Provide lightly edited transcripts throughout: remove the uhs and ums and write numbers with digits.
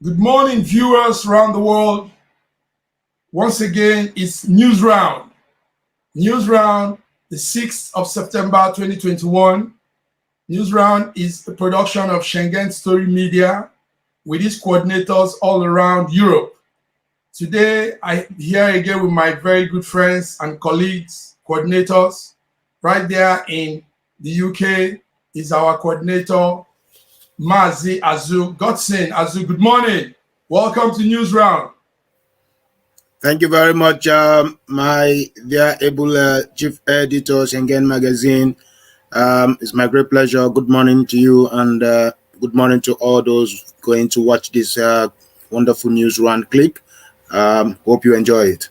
Good morning, viewers around the world. Once again, it's News Round. News Round, the 6th of September 2021. News Round is a production of Schengen Story Media with its coordinators all around Europe. Today, I'm here again with my very good friends and colleagues, coordinators. Right there in the UK is our coordinator, Mazi Azu Godson. Azu, good morning. Welcome to News Round. Thank you very much, my dear able chief editor, Schengen Magazine. It's my great pleasure. Good morning to you, and good morning to all those going to watch this wonderful News Round clip. Hope you enjoy it.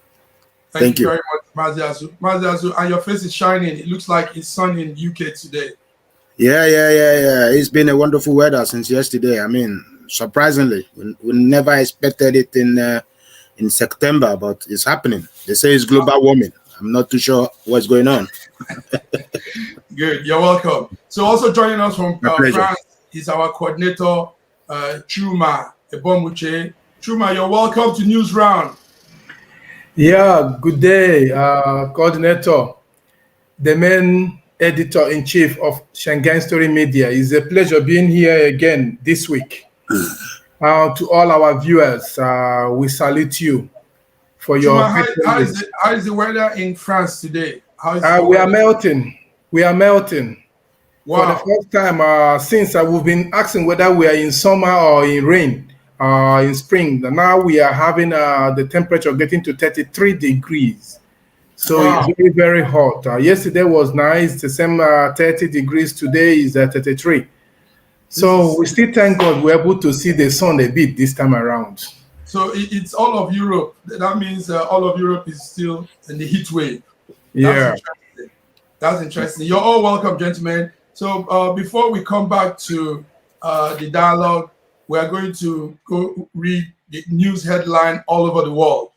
Thank you very much, Mazi Azu. Mazi Azu, and your face is shining. It looks like it's sunny in UK today. Yeah. It's been a wonderful weather since yesterday. I mean, surprisingly, we never expected it in September, but it's happening. They say it's global warming. I'm not too sure what's going on. Good, you're welcome. So also joining us from France is our coordinator, Chuma Ebomuche. Chuma, you're welcome to News Round. Yeah, good day, coordinator, the main editor-in-chief of Schengen Story Media. It's a pleasure being here again this week. To all our viewers, we salute you for your. Chuma, how is the weather in France today? We are melting. We are melting. Wow. For the first time since we've been asking whether we are in summer or in rain, in spring. Now we are having the temperature getting to 33 degrees. So It's very, very hot. Yesterday was nice, the same 30 degrees. Today is 33. So we still thank God we're able to see the sun a bit this time around. So it's all of Europe. That means all of Europe is still in the heat wave. That's interesting. You're all welcome, gentlemen. So before we come back to the dialogue, we are going to go read the news headline all over the world.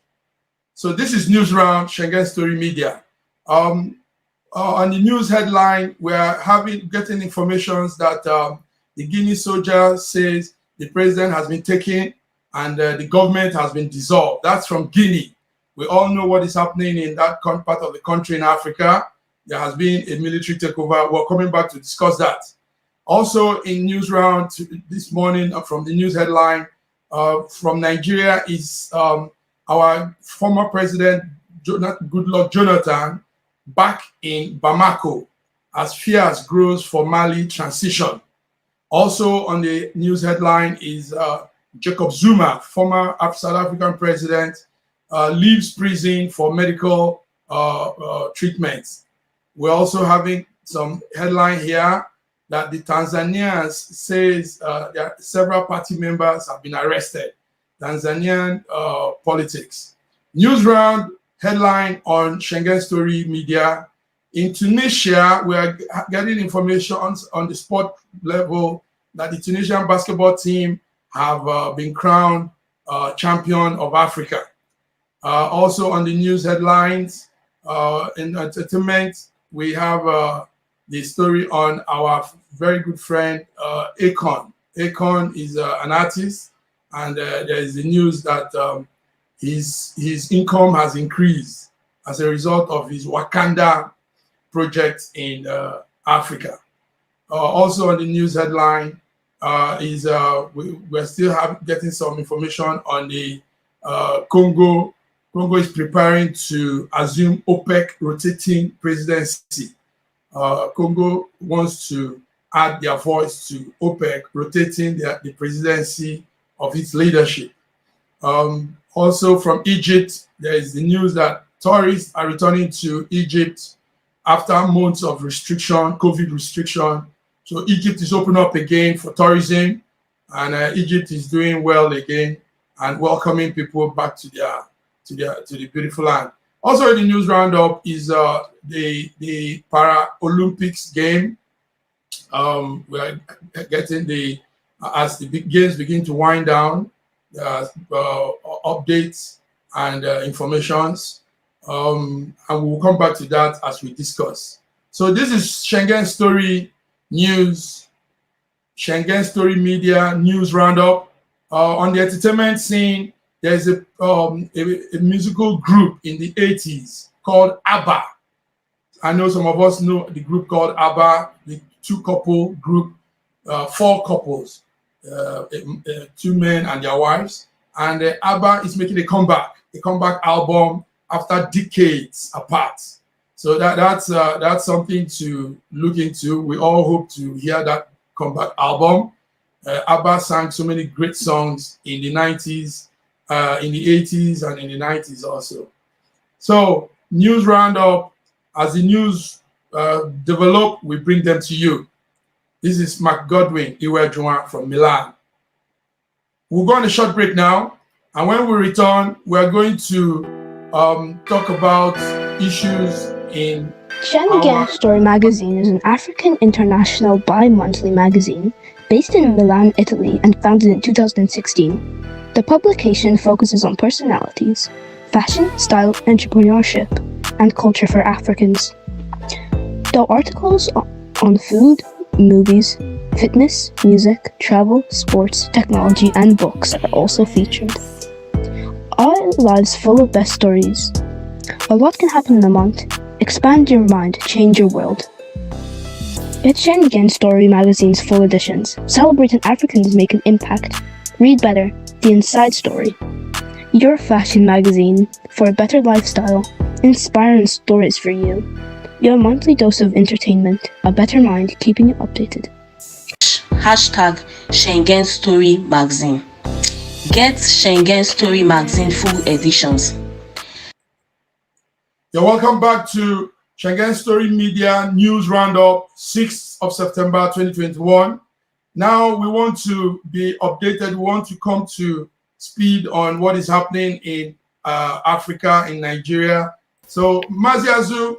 So this is News Round, Schengen Story Media. On the news headline, we are getting information that the Guinea soldier says the president has been taken and the government has been dissolved. That's from Guinea. We all know what is happening in that part of the country in Africa. There has been a military takeover. We're coming back to discuss that. Also in News Round this morning from the news headline from Nigeria is our former president, Goodluck Jonathan, back in Bamako as fears grows for Mali transition. Also on the news headline is Jacob Zuma, former South African president, leaves prison for medical treatments. We're also having some headline here that the Tanzanians says that several party members have been arrested. Tanzanian politics. News Round headline on Schengen Story Media. In Tunisia, we are getting information on the sport level that the Tunisian basketball team have been crowned champion of Africa. Also on the news headlines, in entertainment, we have the story on our very good friend, Akon. Akon is an artist, and there is the news that his income has increased as a result of his Wakanda project in Africa. Also on the news headline is we're still getting some information on the Congo. Congo is preparing to assume OPEC rotating presidency. Congo wants to add their voice to OPEC rotating the presidency of its leadership. Also from Egypt, there is the news that tourists are returning to Egypt after months of restriction, COVID restriction. So Egypt is open up again for tourism, and Egypt is doing well again and welcoming people back to the beautiful land. Also in the news roundup is the Paralympics game. We are getting as the big games begin to wind down, updates and informations. And we'll come back to that as we discuss. So this is Schengen Story News, Schengen Story Media News Roundup. On the entertainment scene, there's a musical group in the 80s called ABBA. I know some of us know the group called ABBA, the two-couple group, four couples, two men and their wives. And ABBA is making a comeback album after decades apart. So that's something to look into. We all hope to hear that comeback album. ABBA sang so many great songs in the 90s, in the 80s, and in the 90s also. So news roundup. As the news develop, we bring them to you. This is Mark Godwin Iwejuan from Milan. We'll go on a short break now, and when we return, we're going to talk about issues in Schengen Story magazine is an African international bi-monthly magazine based in Milan, Italy, and founded in 2016. The publication focuses on personalities, fashion, style, entrepreneurship, and culture for Africans. Though articles on food, movies, fitness, music, travel, sports, technology, and books are also featured. Our lives full of best stories. A lot can happen in a month. Expand your mind, change your world. Get Schengen Story magazine's full editions. Celebrating Africans make an impact. Read better, the inside story. Your fashion magazine for a better lifestyle. Inspiring stories for you. Your monthly dose of entertainment. A better mind keeping you updated. Hashtag Schengen Story magazine. Get Schengen Story magazine full editions. You're welcome back to Schengen Story Media News Roundup, 6th of September 2021. Now we want to be updated. We want to come to speed on what is happening in Africa, in Nigeria. So Maziazu,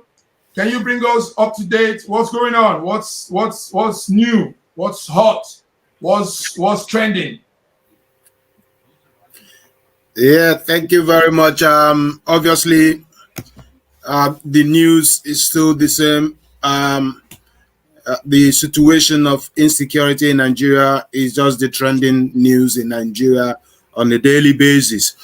can you bring us up to date? What's going on? What's new? What's hot? What's trending? Yeah, thank you very much. Obviously, the news is still the same. The situation of insecurity in Nigeria is just the trending news in Nigeria on a daily basis.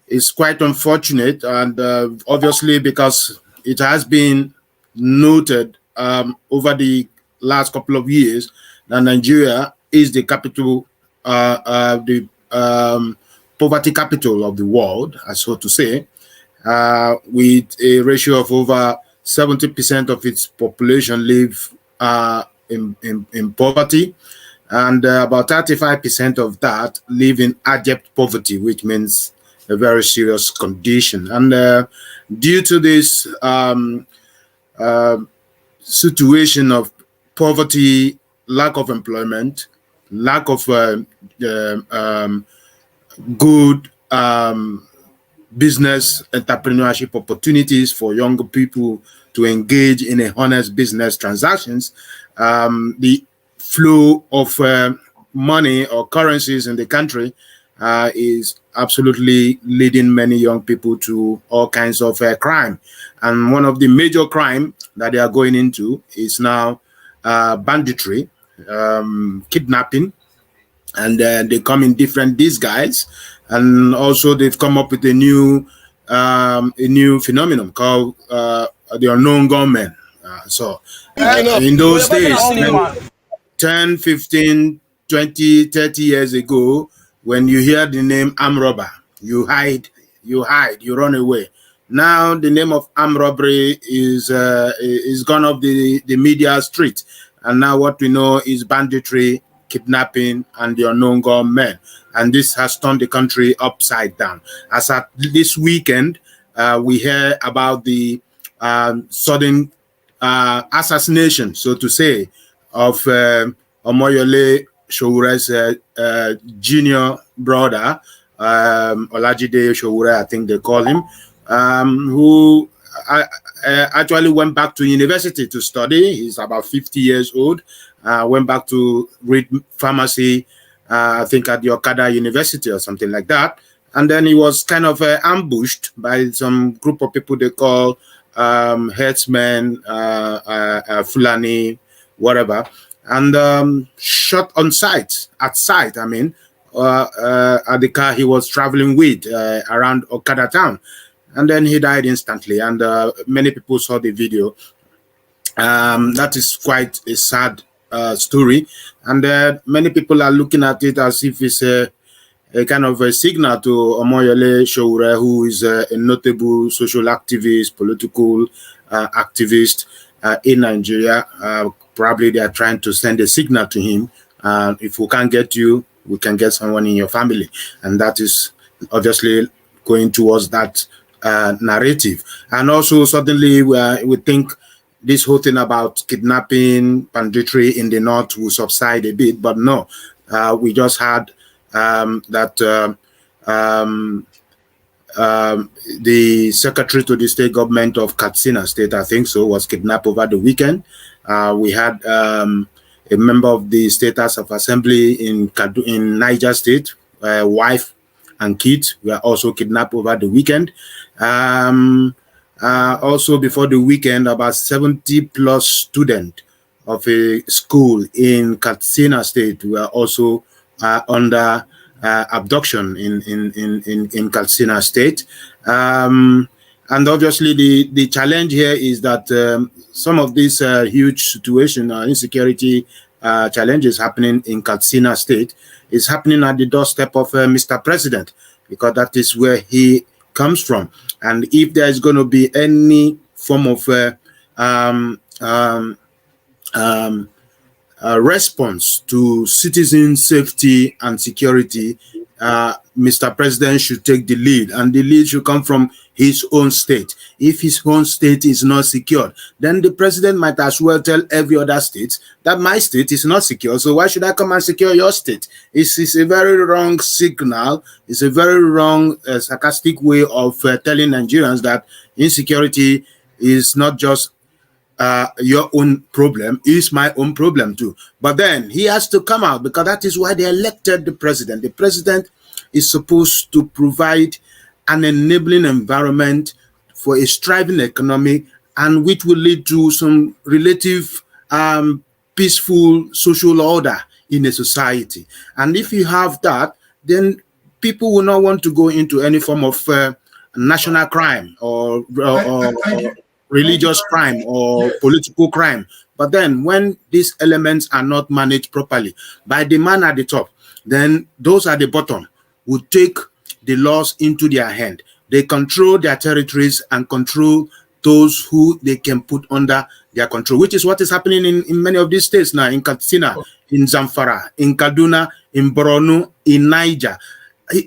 It's quite unfortunate, and obviously because it has been noted over the last couple of years that Nigeria is the capital, the poverty capital of the world, so to say, with a ratio of over 70% of its population live in poverty, and about 35% of that live in abject poverty, which means a very serious condition. And due to this situation of poverty, lack of employment, lack of good business entrepreneurship opportunities for younger people to engage in a honest business transactions, the flow of money or currencies in the country is absolutely leading many young people to all kinds of crime. And one of the major crime that they are going into is now banditry, kidnapping, and they come in different disguise. And also they've come up with a new phenomenon called the unknown gunmen. In those days, 10, 15, 20, 30 years ago, when you hear the name armed robber, you hide, you run away. Now the name of armed robbery is gone off the media street. And now what we know is banditry, kidnapping, and the unknown gunmen. And this has turned the country upside down. As at this weekend, we hear about the sudden assassination, so to say, of Omoyole Showure's junior brother, Olajide Showure, I think they call him, who actually went back to university to study. He's about 50 years old. Went back to read pharmacy, I think at the Okada University or something like that. And then he was kind of ambushed by some group of people they call herdsmen, Fulani, whatever. and shot on sight, at sight, I mean, at the car he was traveling with around Okada town. And then he died instantly. And many people saw the video. That is quite a sad story. And many people are looking at it as if it's a kind of a signal to Omoyele Sowore, who is a notable social activist, political activist in Nigeria. Probably they are trying to send a signal to him. If we can't get you, we can get someone in your family. And that is obviously going towards that narrative. And also suddenly we think this whole thing about kidnapping, banditry in the north will subside a bit, but no. We just had that the secretary to the state government of Katsina State, I think so, was kidnapped over the weekend. We had a member of the State House of Assembly in Niger State, wife and kids were also kidnapped over the weekend. Also before the weekend, about 70 plus students of a school in Katsina State were also under abduction in Katsina State. And obviously the challenge here is that some of these huge situation, insecurity challenges happening in Katsina State is happening at the doorstep of Mr. President, because that is where he comes from. And if there is going to be any form of response to citizen safety and security, Mr. President should take the lead, and the lead should come from his own state. If his own state is not secured, then the president might as well tell every other state that my state is not secure, so why should I come and secure your state? It's a very wrong signal. It's a very wrong, sarcastic way of telling Nigerians that insecurity is not just your own problem, is my own problem too. But then he has to come out, because that is why they elected the president. The president is supposed to provide an enabling environment for a thriving economy, and which will lead to some relative peaceful social order in a society. And if you have that, then people will not want to go into any form of national crime or religious crime or political crime. But then when these elements are not managed properly by the man at the top, then those at the bottom will take the laws into their hand. They control their territories and control those who they can put under their control, which is what is happening in many of these states now, in Katsina, in Zamfara, in Kaduna, in Borno, in Niger,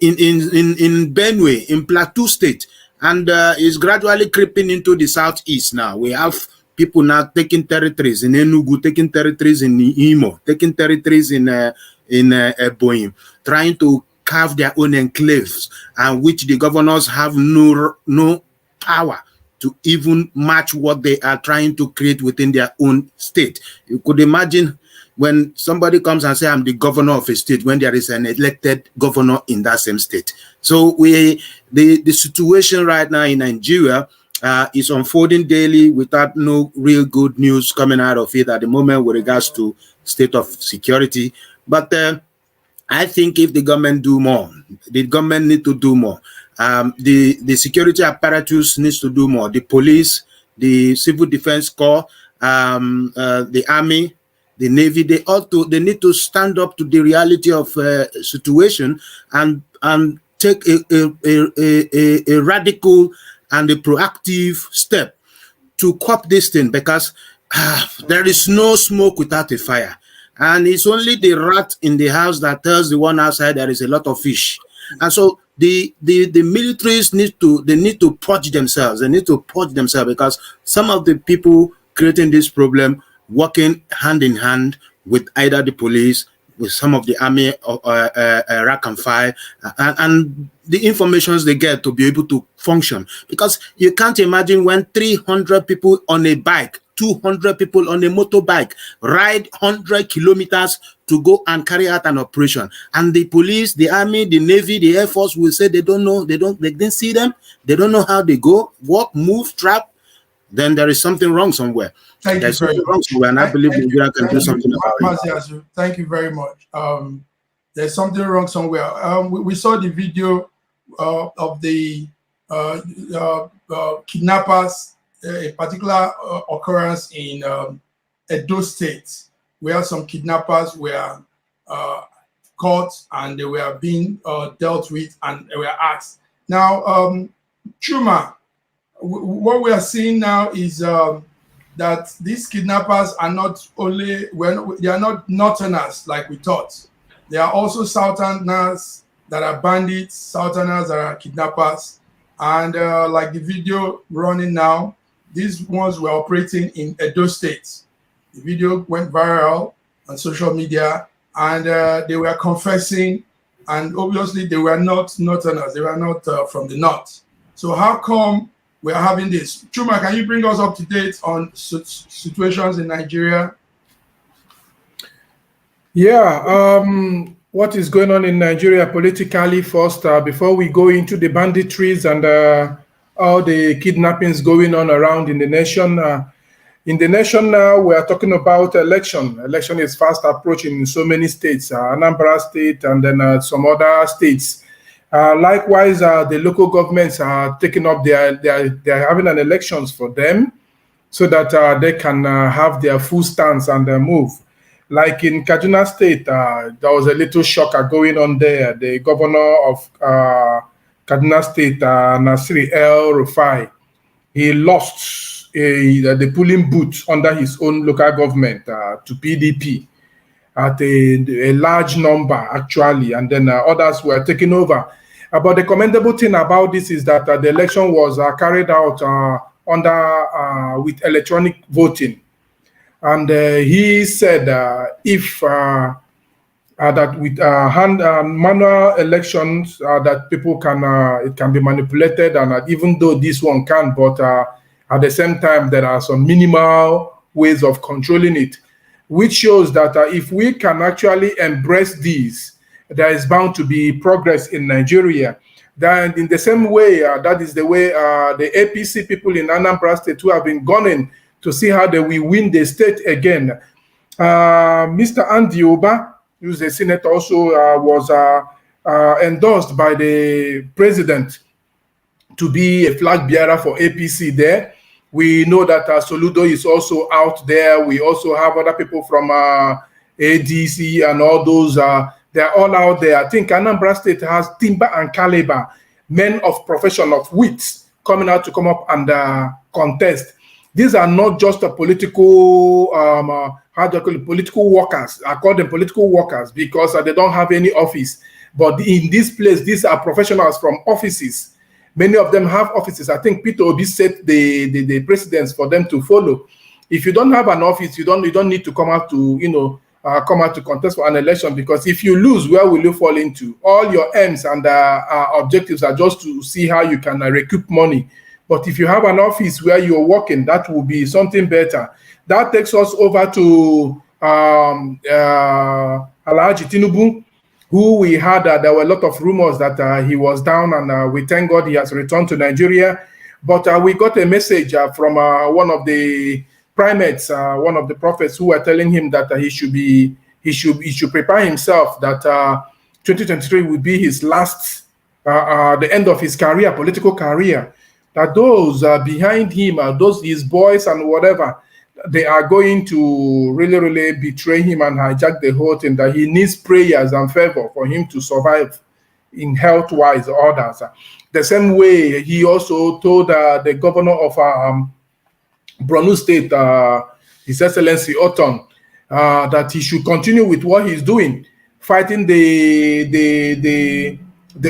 in Benue, in Plateau State. And is gradually creeping into the southeast now. We have people now taking territories in Enugu, taking territories in Imo, taking territories in Ebonyi, trying to carve their own enclaves, and which the governors have no power to even match what they are trying to create within their own state. You could imagine when somebody comes and says, I'm the governor of a state, when there is an elected governor in that same state. So the situation right now in Nigeria is unfolding daily without no real good news coming out of it at the moment with regards to state of security. But I think if the government do more, the government need to do more. The security apparatus needs to do more. The police, the civil defense corps, the army, the Navy, they need to stand up to the reality of situation and take a radical and a proactive step to cop this thing, because there is no smoke without a fire, and it's only the rat in the house that tells the one outside there is a lot of fish. And so the militaries need to purge themselves. They need to purge themselves, because some of the people creating this problem working hand in hand with either the police, with some of the army, rank and file, and the informations they get to be able to function. Because you can't imagine when 300 people on a bike, 200 people on a motorbike ride 100 kilometers to go and carry out an operation, and the police, the army, the Navy, the Air Force will say they don't know, they didn't see them, they don't know how they go, walk, move, trap. then there is something wrong somewhere. There's something wrong somewhere, and I believe Nigeria can do something about it. Thank you very much. There's something wrong somewhere. We saw the video of the kidnappers, a particular occurrence in Edo State, where some kidnappers were caught and they were being dealt with, and they were asked. Now, Chuma, what we are seeing now is that these kidnappers are not only, they are not northerners like we thought. They are also southerners that are bandits, southerners that are kidnappers. And like the video running now, these ones were operating in Edo State. The video went viral on social media, and they were confessing, and obviously they were not northerners, they were not from the north. So how come we're having this? Chuma, can you bring us up to date on situations in Nigeria? Yeah, what is going on in Nigeria politically first, before we go into the banditries and all the kidnappings going on around in the nation. In the nation now, we are talking about election. Election is fast approaching in so many states, Anambra State and then some other states. Likewise, the local governments are taking up they're having an elections for them so that they can have their full stance and move. Like in Kaduna State, there was a little shocker going on there. The governor of Kaduna State, Nasir El-Rufai, he lost the polling booth under his own local government to PDP at a large number, actually, and then others were taken over. But the commendable thing about this is that the election was carried out with electronic voting. And he said if that with manual elections that people can, it can be manipulated, and even though this one can, but at the same time, there are some minimal ways of controlling it, which shows that if we can actually embrace these, there is bound to be progress in Nigeria. Then in the same way, that is the way the APC people in Anambra State who have been gunning to see how they will win the state again. Mr. Andy Oba, who's a senator, also was endorsed by the president to be a flag bearer for APC there. We know that Soludo is also out there. We also have other people from ADC and all those. They're all out there. I think Anambra State has timber and caliber, men of profession, of wits, coming out to come up and contest. These are not just a political, how do I call it, political workers. I call them political workers because they don't have any office. But in this place, these are professionals from offices. Many of them have offices. I think Peter Obi set the precedents for them to follow. If you don't have an office, you don't need to come out to come out to contest for an election, because if you lose, where will you fall into? All your aims and objectives are just to see how you can recoup money. But if you have an office where you're working, that will be something better. That takes us over to Alhaji Tinubu, who we had, there were a lot of rumors that he was down, and we thank God he has returned to Nigeria. But we got a message from one of the primates, one of the prophets, who were telling him that he should prepare himself, that 2023 will be his last, the end of his career, political career. That those behind him, those his boys and whatever, they are going to really betray him and hijack the whole thing, that he needs prayers and favor for him to survive in health-wise or others. The same way, he also told the governor of Borno State, His Excellency Oton, that he should continue with what he's doing, fighting the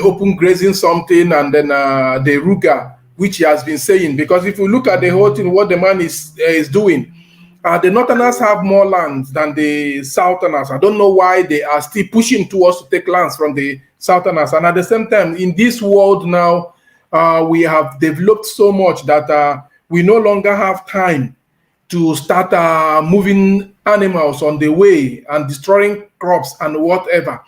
open grazing something, and then the Ruga, which he has been saying. Because if you look at the whole thing, what the man is doing, the Northerners have more lands than the Southerners. I don't know why they are still pushing towards to take lands from the Southerners. And at the same time, in this world now, we have developed so much that we no longer have time to start moving animals on the way and destroying crops and whatever.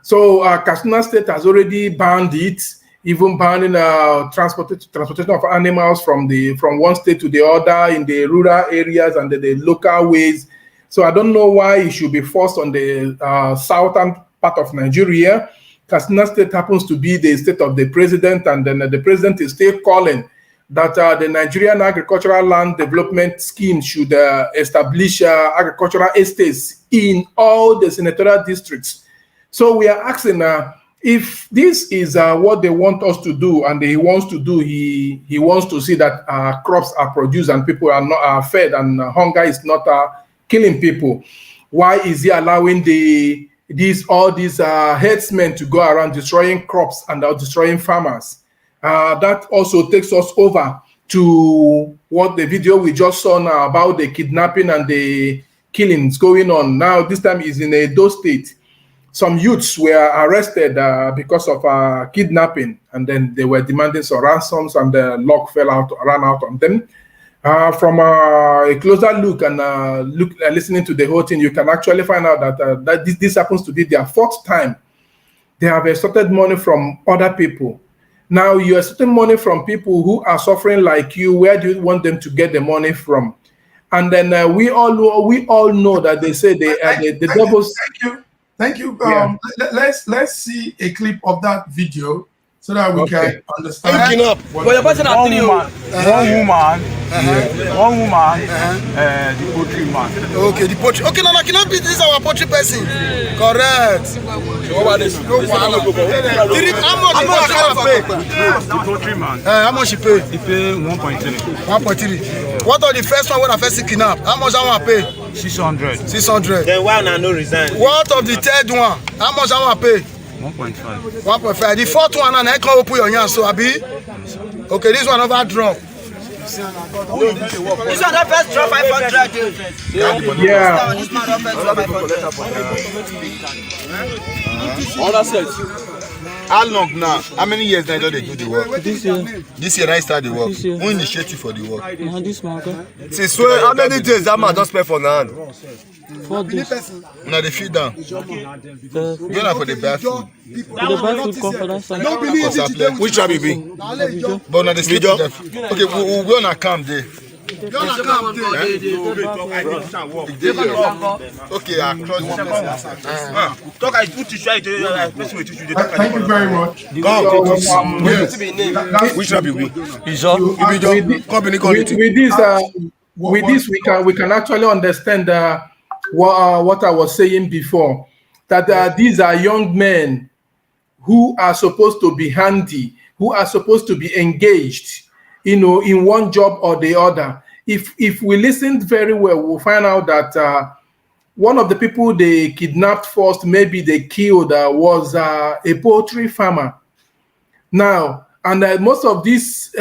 So Kaduna State has already banned it. even banning transportation of animals from one state to the other in the rural areas and the local ways. So I don't know why it should be forced on the southern part of Nigeria. Katsina State happens to be the state of the president, and then the president is still calling that the Nigerian Agricultural Land Development Scheme should establish agricultural estates in all the senatorial districts. So we are asking if this is what they want us to do, and he wants to do, he wants to see that crops are produced and people are not fed, and hunger is not killing people. Why is he allowing all these headsmen to go around destroying crops and destroying farmers? That also takes us over to what the video we just saw now about the kidnapping and the killings going on. Now, this time is in Edo State. Some youths were arrested because of kidnapping, and then they were demanding some ransoms, and the lock ran out on them. From a closer look and listening to the whole thing, you can actually find out that this happens to be their fourth time. They have extorted money from other people. Now you are extorting money from people who are suffering like you. Where do you want them to get the money from? And then we all know that they say the devils. Thank you. Yeah. Let's see a clip of that video so that we can understand. One woman, the poultry man. Okay, the poultry. Okay, no, cannot be this our poultry person. Correct. How much The poultry man? How much he pay? He pay 1.3. 1.3. What are the first one when I first kidnap? How much I want to pay? 600. 600. Then why not no resign? What of the third one? How much I want to pay? 1.5. 1.5. The fourth one, and I can't open your hand, so Abi. Okay, this one over drop. This one the first drop 500. Yeah. This man the first drop 500. All that says. How long now? How many years now do they do the work? This year. This year I start the work. This year. Who initiate you for the work? This man, okay? Since when? How many days that man just spend for now? 4 days. Now they feed down. Go now for the bad food. The bad food come for that side. Which job you be? But now they sleep with them. Okay, we'll go on a camp there. Okay, I cross the Thank you very much. Which job you be? With this, we can actually understand what I was saying before. That these are young men who are supposed to be handy, who are supposed to be engaged, in one job or the other. If we listened very well, we'll find out that one of the people they kidnapped first, maybe they killed, was a poultry farmer. Now, and most of these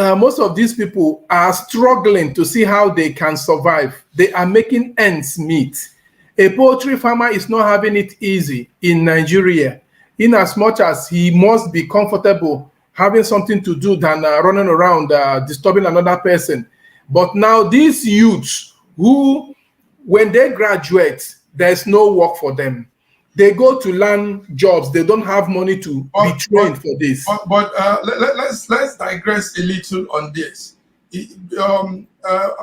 people are struggling to see how they can survive. They are making ends meet. A poultry farmer is not having it easy in Nigeria, in as much as he must be comfortable having something to do than running around disturbing another person. But now these youths who, when they graduate, there's no work for them. They go to learn jobs. They don't have money to be trained for this. But let's digress a little on this.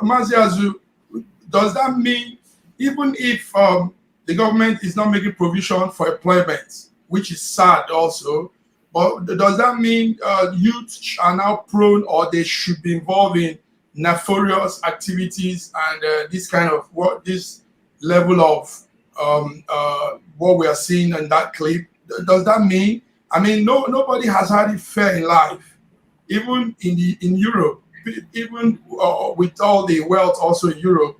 Maziazu, does that mean even if the government is not making provision for employment, which is sad also, but does that mean youth are now prone, or they should be involved in nefarious activities and this kind of this level of what we are seeing in that clip? Does that mean? I mean, nobody has had it fair in life, even in Europe, even with all the wealth also in Europe,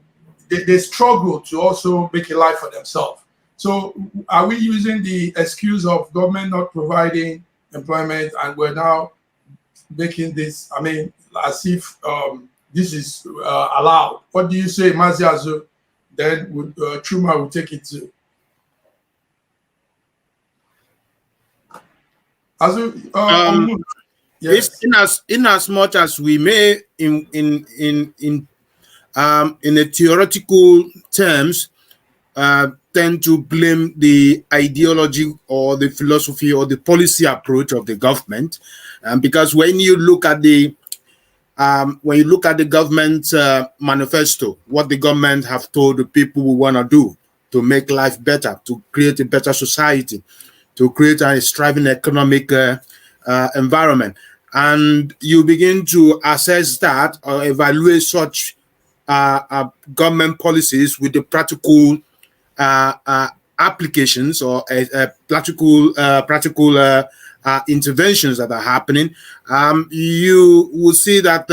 they struggle to also make a life for themselves. So, are we using the excuse of government not providing employment, and we're now making this, I mean, as if this is allowed? What do you say, Maziazu? Then Chuma will take it to. Yes. In as much as we may in a theoretical terms tend to blame the ideology or the philosophy or the policy approach of the government, because when you look at the government manifesto, what the government have told the people we want to do to make life better, to create a better society, to create a thriving economic environment, and you begin to assess that or evaluate such government policies with the practical applications or practical interventions that are happening, you will see that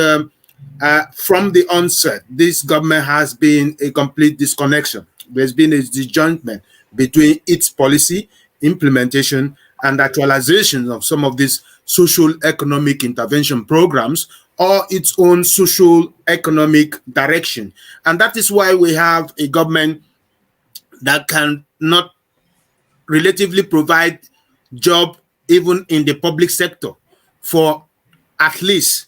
from the onset, this government has been a complete disconnection. There's been a disjointment between its policy, implementation, and actualization of some of these social economic intervention programs or its own social economic direction. And that is why we have a government that can not relatively provide job even in the public sector for at least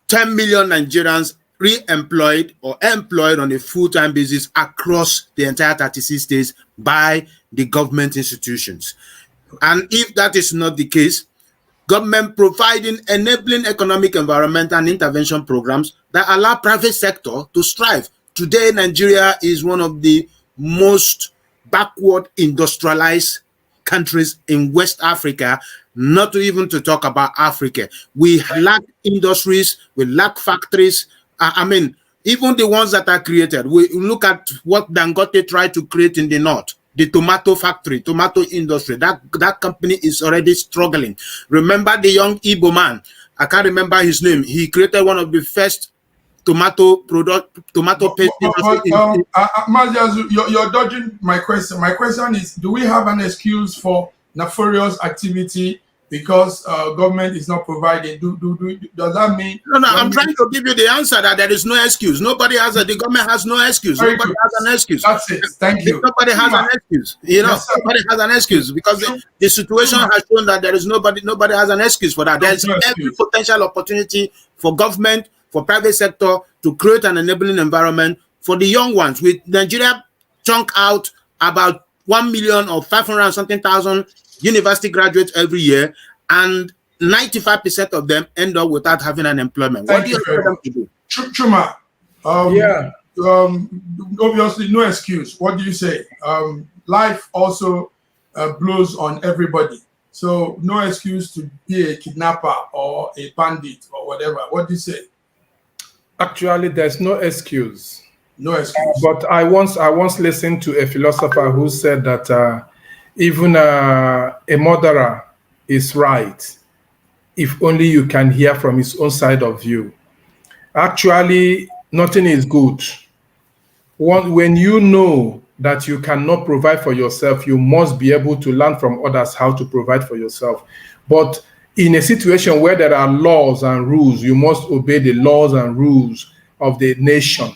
10 million Nigerians re-employed or employed on a full-time basis across the entire 36 states by the government institutions. And if that is not the case, government providing enabling economic, environment, and intervention programs that allow private sector to strive. Today, Nigeria is one of the most backward industrialized countries in West Africa, not even to talk about Africa. We lack industries, we lack factories. I mean, even the ones that are created, we look at what Dangote tried to create in the north, the tomato factory, tomato industry. That company is already struggling. Remember the young Igbo man, I can't remember his name. He created one of the first tomato paste industry. Maziazu, you're dodging my question. My question is, do we have an excuse for nefarious activity because government is not providing? Does that mean? No, I'm trying to give you the answer that there is no excuse. Nobody has the government has no excuse. Very Nobody good. has an excuse. That's it. Thank you. Nobody has an excuse. You know, Yes, sir. nobody has an excuse because the situation has shown that there is nobody has an excuse for that. There is No every excuse. potential opportunity for government, for private sector to create an enabling environment for the young ones. With Nigeria chunk out about 1 million or 500 and something thousand university graduates every year, and 95% of them end up without having an employment. What do you expect them to do? Chuma, obviously no excuse. What do you say? Life also blows on everybody. So no excuse to be a kidnapper or a bandit or whatever. What do you say? Actually, there's no excuse. No excuse. But I once listened to a philosopher who said that even a murderer is right if only you can hear from his own side of view. Actually, nothing is good. When you know that you cannot provide for yourself, you must be able to learn from others how to provide for yourself. But in a situation where there are laws and rules, you must obey the laws and rules of the nation.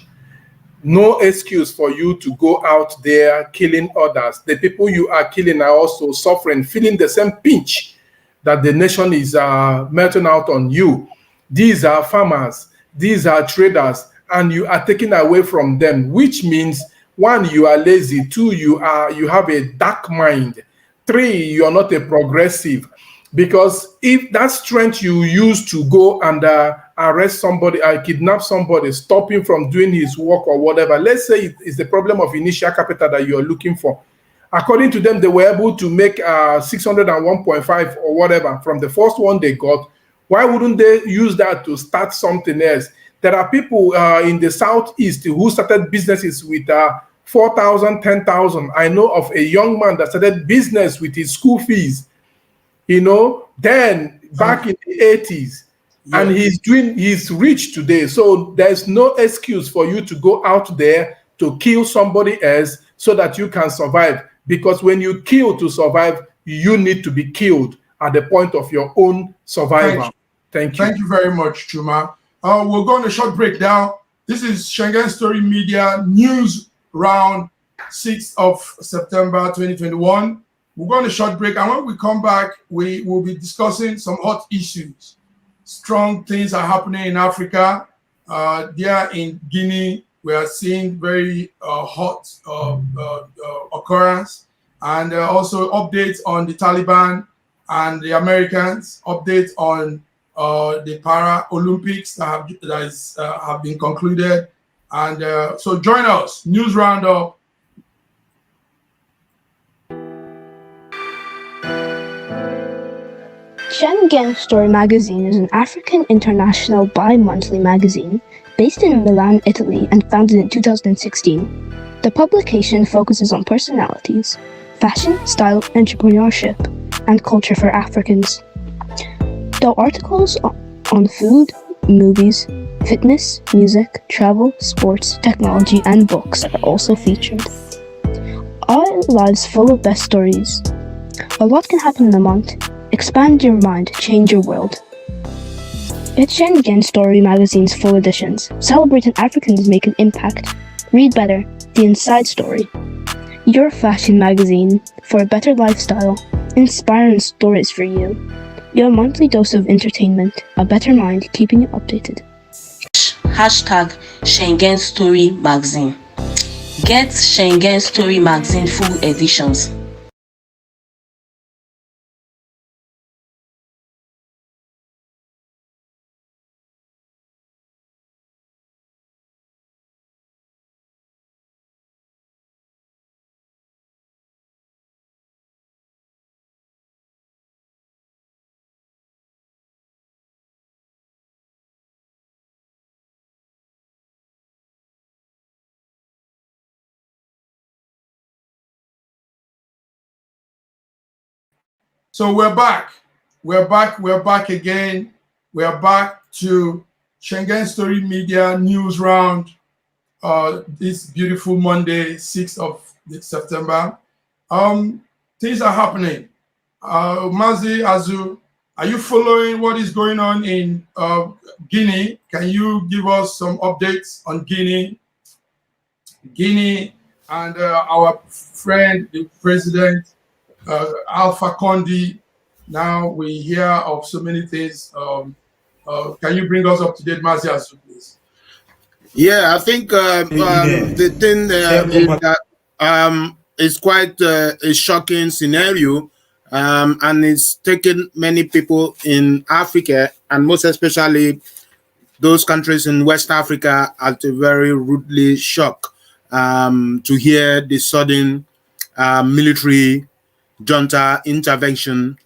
No excuse for you to go out there killing others. The people you are killing are also suffering, feeling the same pinch that the nation is melting out on you. These are farmers, these are traders, and you are taken away from them, which means, one, you are lazy. Two, you have a dark mind. Three, you are not a progressive. Because if that strength you use to go and arrest somebody, kidnap somebody, stop him from doing his work or whatever, let's say it's the problem of initial capital that you're looking for. According to them, they were able to make 601.5 or whatever from the first one they got. Why wouldn't they use that to start something else? There are people in the Southeast who started businesses with 4,000, 10,000. I know of a young man that started business with his school fees, then back in the 80s. Yeah. And he's rich today. So there's no excuse for you to go out there to kill somebody else so that you can survive. Because when you kill to survive, you need to be killed at the point of your own survival. Thank you. Thank you very much, Chuma. We'll go on a short break now. This is Schengen Story Media News Round 6th of September 2021. We'll go on a short break, and when we come back, we will be discussing some hot issues. Strong things are happening in Africa. There in Guinea, we are seeing very hot occurrence, and also updates on the Taliban and the Americans, updates on the Para Olympics that have been concluded. And so join us, News Roundup. Schengen Story Magazine is an African international bi-monthly magazine based in Milan, Italy, and founded in 2016. The publication focuses on personalities, fashion, style, entrepreneurship, and culture for Africans. Though articles on food, movies, fitness, music, travel, sports, technology, and books are also featured. Our lives full of best stories. A lot can happen in a month. Expand your mind, change your world. Get Schengen Story Magazine's full editions. Celebrating Africans make an impact. Read better, the inside story. Your fashion magazine for a better lifestyle. Inspiring stories for you. Your monthly dose of entertainment. A better mind keeping you updated. Hashtag Schengen Story Magazine. Get Schengen Story Magazine full editions. So we're back. We're back again. We're back to Schengen Story Media News Round this beautiful Monday, 6th of September. Things are happening. Mazi Azu, are you following what is going on in Guinea? Can you give us some updates on Guinea? Guinea and our friend, the president, Alpha Conde. Now we hear of so many things. Can you bring us up to date, Mazi Azu, please? Yeah, I think the thing is that it's quite a shocking scenario, and it's taken many people in Africa, and most especially those countries in West Africa, at a very rudely shock to hear the sudden military junta intervention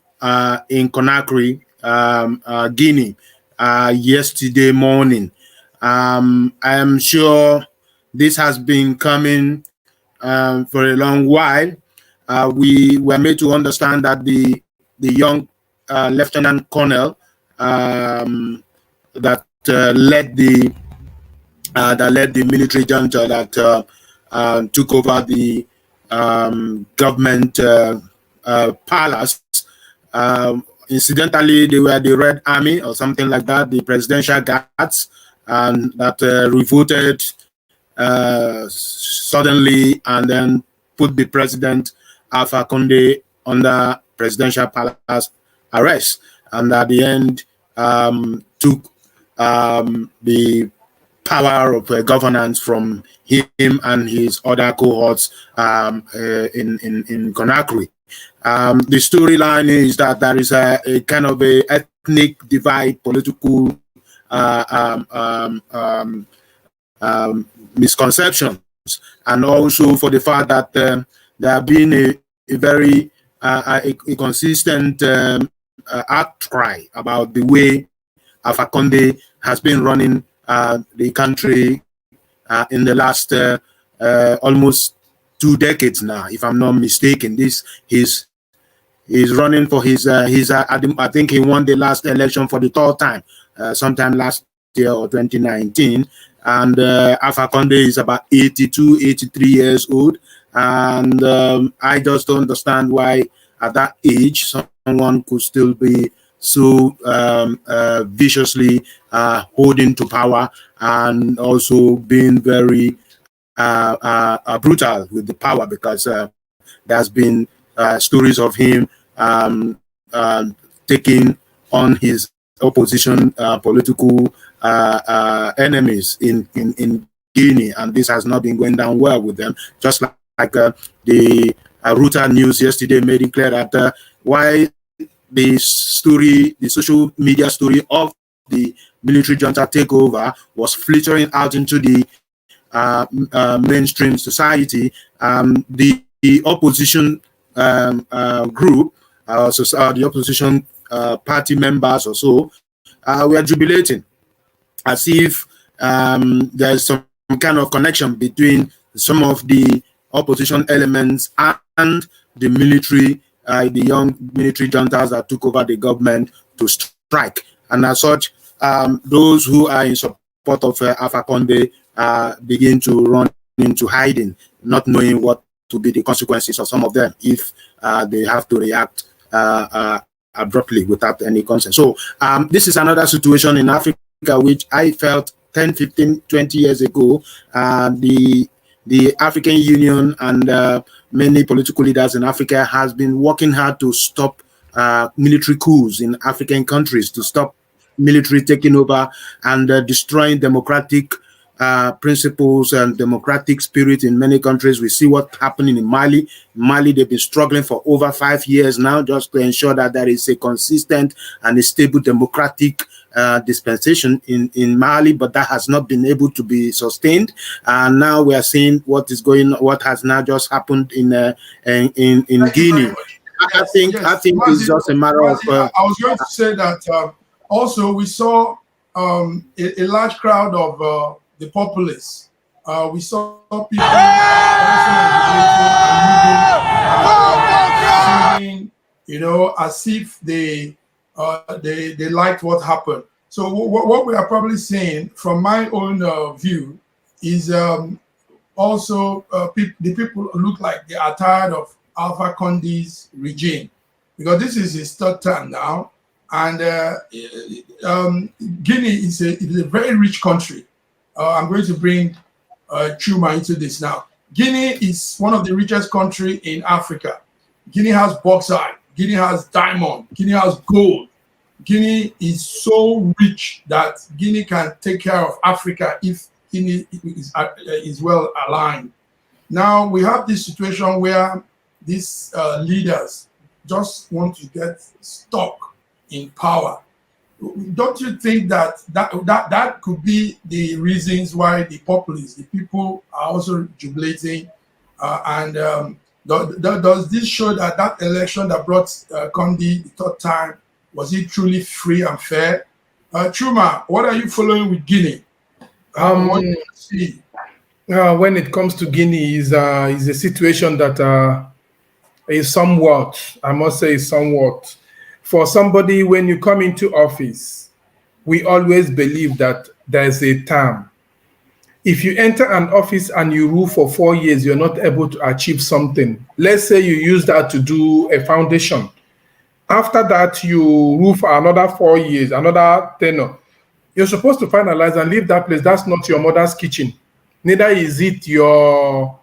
in Conakry, Guinea, yesterday morning. I am sure this has been coming for a long while. We were made to understand that the young Lieutenant Colonel that led the military junta that took over the government palace. Incidentally, they were the Red Army or something like that, the presidential guards, and that revolted suddenly and then put the president Alpha Conde under presidential palace arrest, and at the end took the power of governance from him and his other cohorts in Conakry. The storyline is that there is a kind of a ethnic divide, political misconceptions, and also for the fact that there have been a very consistent outcry about the way Alpha Conde has been running the country in the last almost 2 decades now, if I'm not mistaken. He's running for his I think he won the last election for the 3rd time, sometime last year or 2019. And Alpha Conde is about 82, 83 years old. And I just don't understand why at that age someone could still be so viciously holding to power, and also being very brutal with the power, because there's been stories of him taking on his opposition political enemies in Guinea, and this has not been going down well with them. Just like the Reuters news yesterday made it clear that why the story, the social media story of the military junta takeover was filtering out into the mainstream society. The opposition group, the opposition party members or so, were jubilating as if there's some kind of connection between some of the opposition elements and the military, the young military juntas that took over the government to strike. And as such, those who are in support of Alpha Conde begin to run into hiding, not knowing what to be the consequences of some of them if they have to react abruptly without any consent. So this is another situation in Africa which I felt 10, 15, 20 years ago, the African Union and many political leaders in Africa has been working hard to stop military coups in African countries, to stop military taking over and destroying democratic principles and democratic spirit in many countries. We see what's happening in Mali. In Mali, they've been struggling for over 5 years now just to ensure that there is a consistent and a stable democratic dispensation in Mali, but that has not been able to be sustained. And now we are seeing what has now just happened in Guinea. I think it's just a matter of. I was going to say that also we saw a large crowd of the populace. We saw people singing, as if they liked what happened. So what we are probably saying, from my own view, is also the people look like they are tired of Alpha Conde's regime, because this is his third term now, and Guinea is a very rich country. I'm going to bring Chuma into this now. Guinea is one of the richest countries in Africa. Guinea has bauxite. Guinea has diamond. Guinea has gold. Guinea is so rich that Guinea can take care of Africa if Guinea is well aligned. Now we have this situation where these leaders just want to get stuck in power. Don't you think that could be the reasons why the populists, the people, are also jubilating? Does this show that election that brought Conde the third time, was it truly free and fair? Chuma, what are you following with Guinea? What do you see? When it comes to Guinea, is a situation that is somewhat, I must say, somewhat. For somebody, when you come into office, we always believe that there's a term. If you enter an office and you rule for 4 years, you're not able to achieve something. Let's say you use that to do a foundation. After that, you rule for another 4 years, another tenure. You're supposed to finalize and leave that place. That's not your mother's kitchen. Neither is it your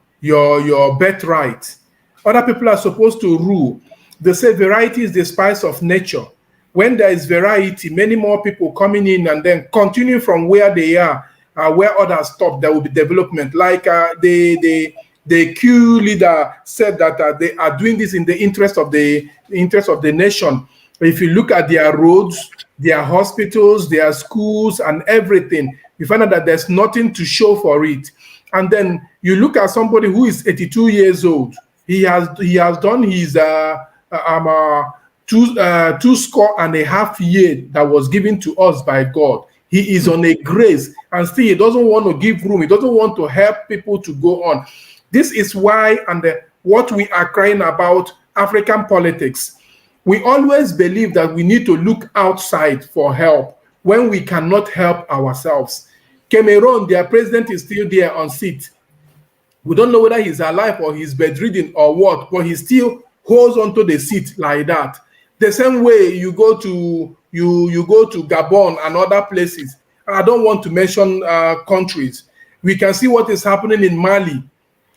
birthright. Other people are supposed to rule. They say variety is the spice of nature. When there is variety, many more people coming in and then continue from where they are, where others stop, there will be development. Like the Q leader said that they are doing this in the interest of the nation. If you look at their roads, their hospitals, their schools, and everything, you find out that there's nothing to show for it. And then you look at somebody who is 82 years old. He has done his 2.5 years that was given to us by God. He is on a grace, and still he doesn't want to give room. He doesn't want to help people to go on. This is why, and what we are crying about African politics. We always believe that we need to look outside for help when we cannot help ourselves. Cameroon, their president is still there on seat. We don't know whether he's alive or he's bedridden or what, but he still holds onto the seat like that. The same way you go to Gabon and other places. I don't want to mention countries. We can see what is happening in Mali,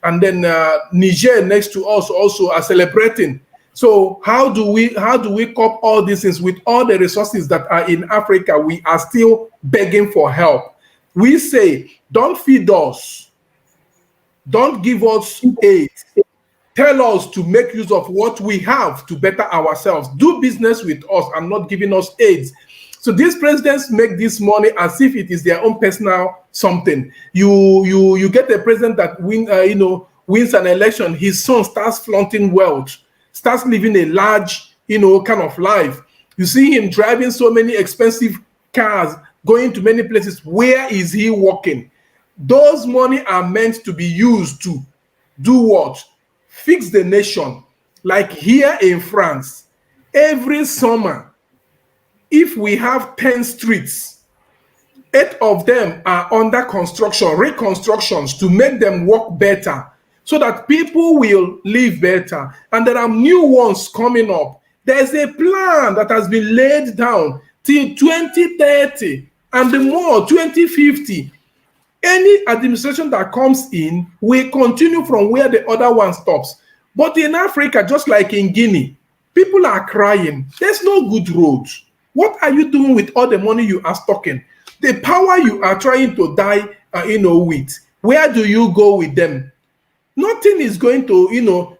and then Niger next to us also are celebrating. So how do we cope all these things with all the resources that are in Africa? We are still begging for help. We say, don't feed us. Don't give us aid. Tell us to make use of what we have to better ourselves. Do business with us and not giving us aid. So these presidents make this money as if it is their own personal something. You get a president that wins an election, his son starts flaunting wealth, starts living a large, kind of life. You see him driving so many expensive cars, going to many places. Where is he working? Those money are meant to be used to do what? Fix the nation. Like here in France, every summer, if we have 10 streets, 8 of them are under construction, reconstructions to make them work better so that people will live better. And there are new ones coming up. There's a plan that has been laid down till 2030 and the more 2050. Any administration that comes in will continue from where the other one stops. But in Africa, just like in Guinea, people are crying. There's no good roads. What are you doing with all the money you are stocking? The power you are trying to die, with, where do you go with them? Nothing is going to,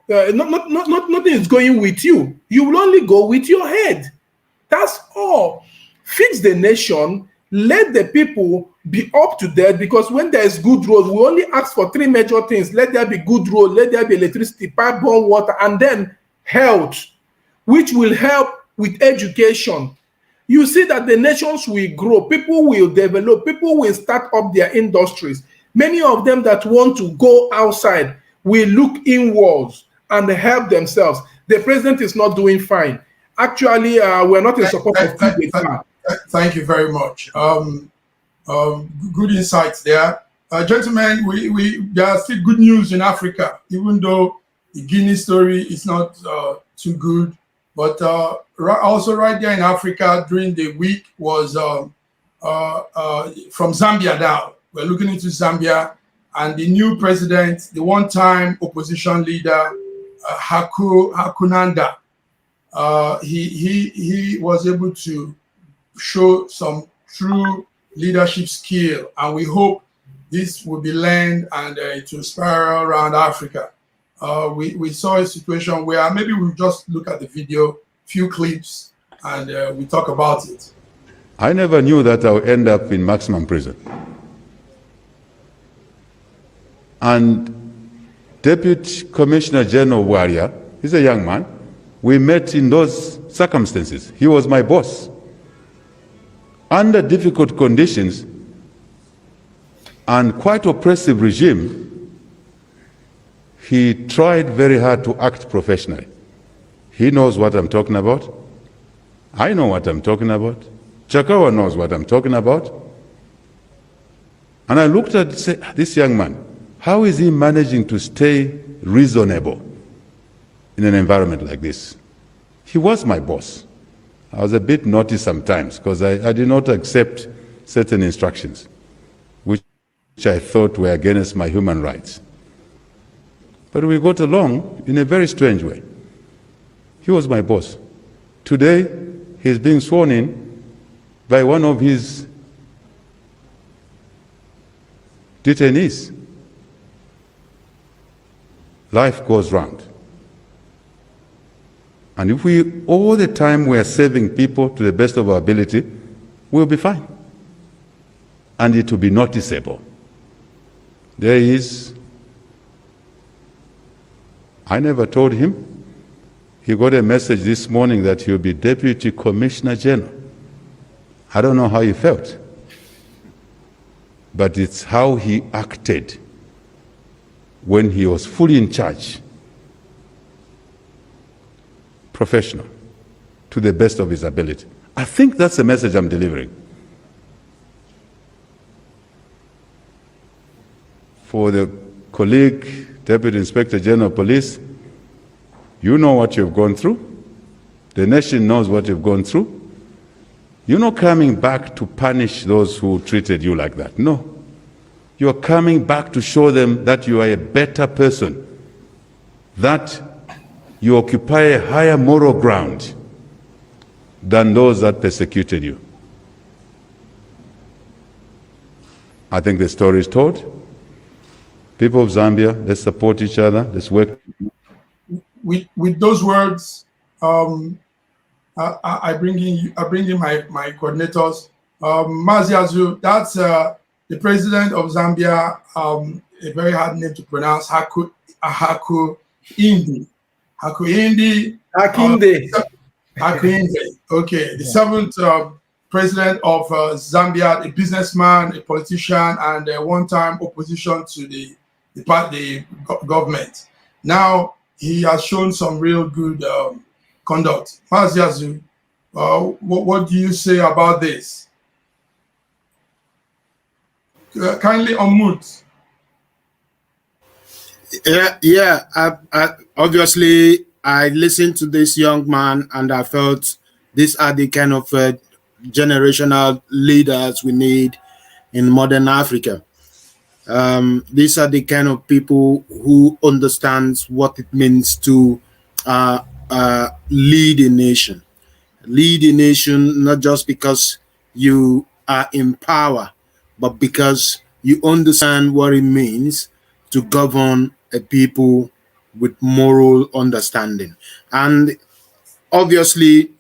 nothing is going with you. You will only go with your head. That's all. Fix the nation. Let the people be up to date, because when there is good roads, we only ask for 3 major things. Let there be good road, let there be electricity, pipe-borne water, and then health, which will help with education. You see that the nations will grow, people will develop, people will start up their industries. Many of them that want to go outside will look inwards and help themselves. The president is not doing fine. Actually, we're not in support of that. Thank you very much. Good insights there. Gentlemen, there are still good news in Africa, even though the Guinea story is not too good. But also right there in Africa during the week was from Zambia now. We're looking into Zambia, and the new president, the one-time opposition leader, Hakunanda, he was able to show some true leadership skill, and we hope this will be learned and it will spiral around Africa. We saw a situation where maybe we'll just look at the video, few clips, and we talk about it. I never knew that I would end up in maximum prison. And Deputy Commissioner General Warrior, he's a young man. We met in those circumstances. He was my boss. Under difficult conditions and quite oppressive regime, he tried very hard to act professionally. He knows what I'm talking about. I know what I'm talking about. Chakawa knows what I'm talking about. And I looked at this young man. How is he managing to stay reasonable in an environment like this? He was my boss. I was a bit naughty sometimes because I did not accept certain instructions, which I thought were against my human rights. But we got along in a very strange way. He was my boss. Today, he's being sworn in by one of his detainees. Life goes round. And if we, all the time we are saving people to the best of our ability, we'll be fine. And it will be noticeable. There is, I never told him, he got a message this morning that he'll be Deputy Commissioner General. I don't know how he felt, but it's how he acted when he was fully in charge. Professional, to the best of his ability. I think that's the message I'm delivering. For the colleague, Deputy Inspector General of Police, you know what you've gone through. The nation knows what you've gone through. You're not coming back to punish those who treated you like that. No. You're coming back to show them that you are a better person, that you occupy a higher moral ground than those that persecuted you. I think the story is told. People of Zambia, let's support each other. Let's work. With those words, I bring in my coordinators. Maziazu, that's the president of Zambia, a very hard name to pronounce, Haku Indi. Haku Indi. Akinde. Okay, the seventh president of Zambia, a businessman, a politician, and a one-time opposition to the government. Now he has shown some real good conduct. Maziazu, what do you say about this? Kindly unmute. Yeah. Obviously, I listened to this young man and I felt these are the kind of generational leaders we need in modern Africa. These are the kind of people who understands what it means to lead a nation. Lead a nation not just because you are in power, but because you understand what it means to govern a people with moral understanding. And obviously,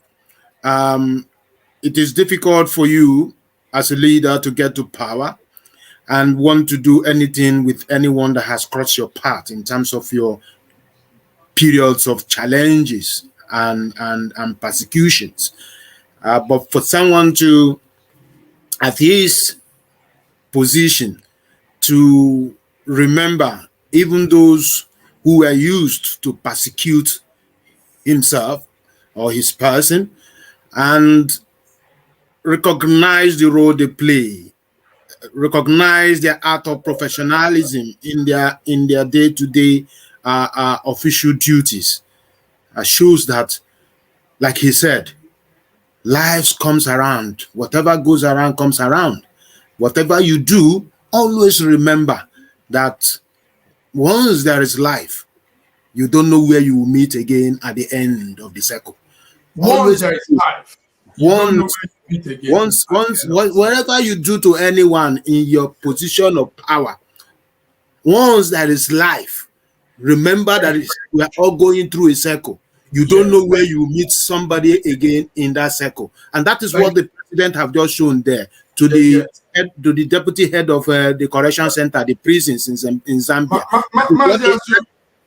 it is difficult for you as a leader to get to power and want to do anything with anyone that has crossed your path in terms of your periods of challenges and persecutions. But for someone to, at his position, to remember even those who were used to persecute himself or his person, and recognize the role they play, recognize their art of professionalism in their day-to-day official duties, shows that, like he said, life comes around. Whatever goes around comes around. Whatever you do, always remember that once there is life, you don't know where you will meet again at the end of the circle. Once there is life, whatever you do to anyone in your position of power, once there is life, remember that we are all going through a circle. You don't know where you meet somebody again in that circle. And that is what the president have just shown there to the deputy head of the correction center, the prisons in Zambia.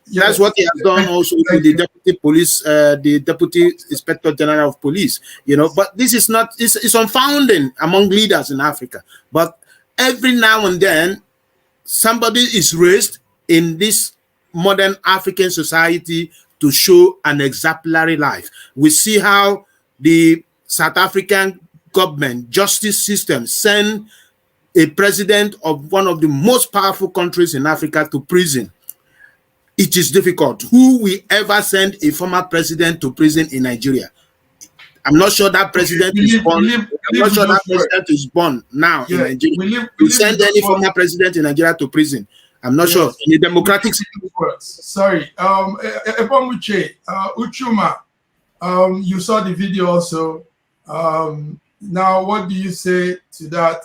That's what he has done also to the deputy police, the deputy inspector general of police, but this is not, it's unfounding among leaders in Africa. But every now and then, somebody is raised in this modern African society to show an exemplary life. We see how the South African government justice system send a president of one of the most powerful countries in Africa to prison. It is difficult. Who will ever send a former president to prison in Nigeria? I'm not sure that president is born. I'm not sure that president is born now in Nigeria. We send any former president in Nigeria to prison. I'm not sure. In a democratic Sorry. Epomuche, Uchuma, you saw the video also. Now, what do you say to that?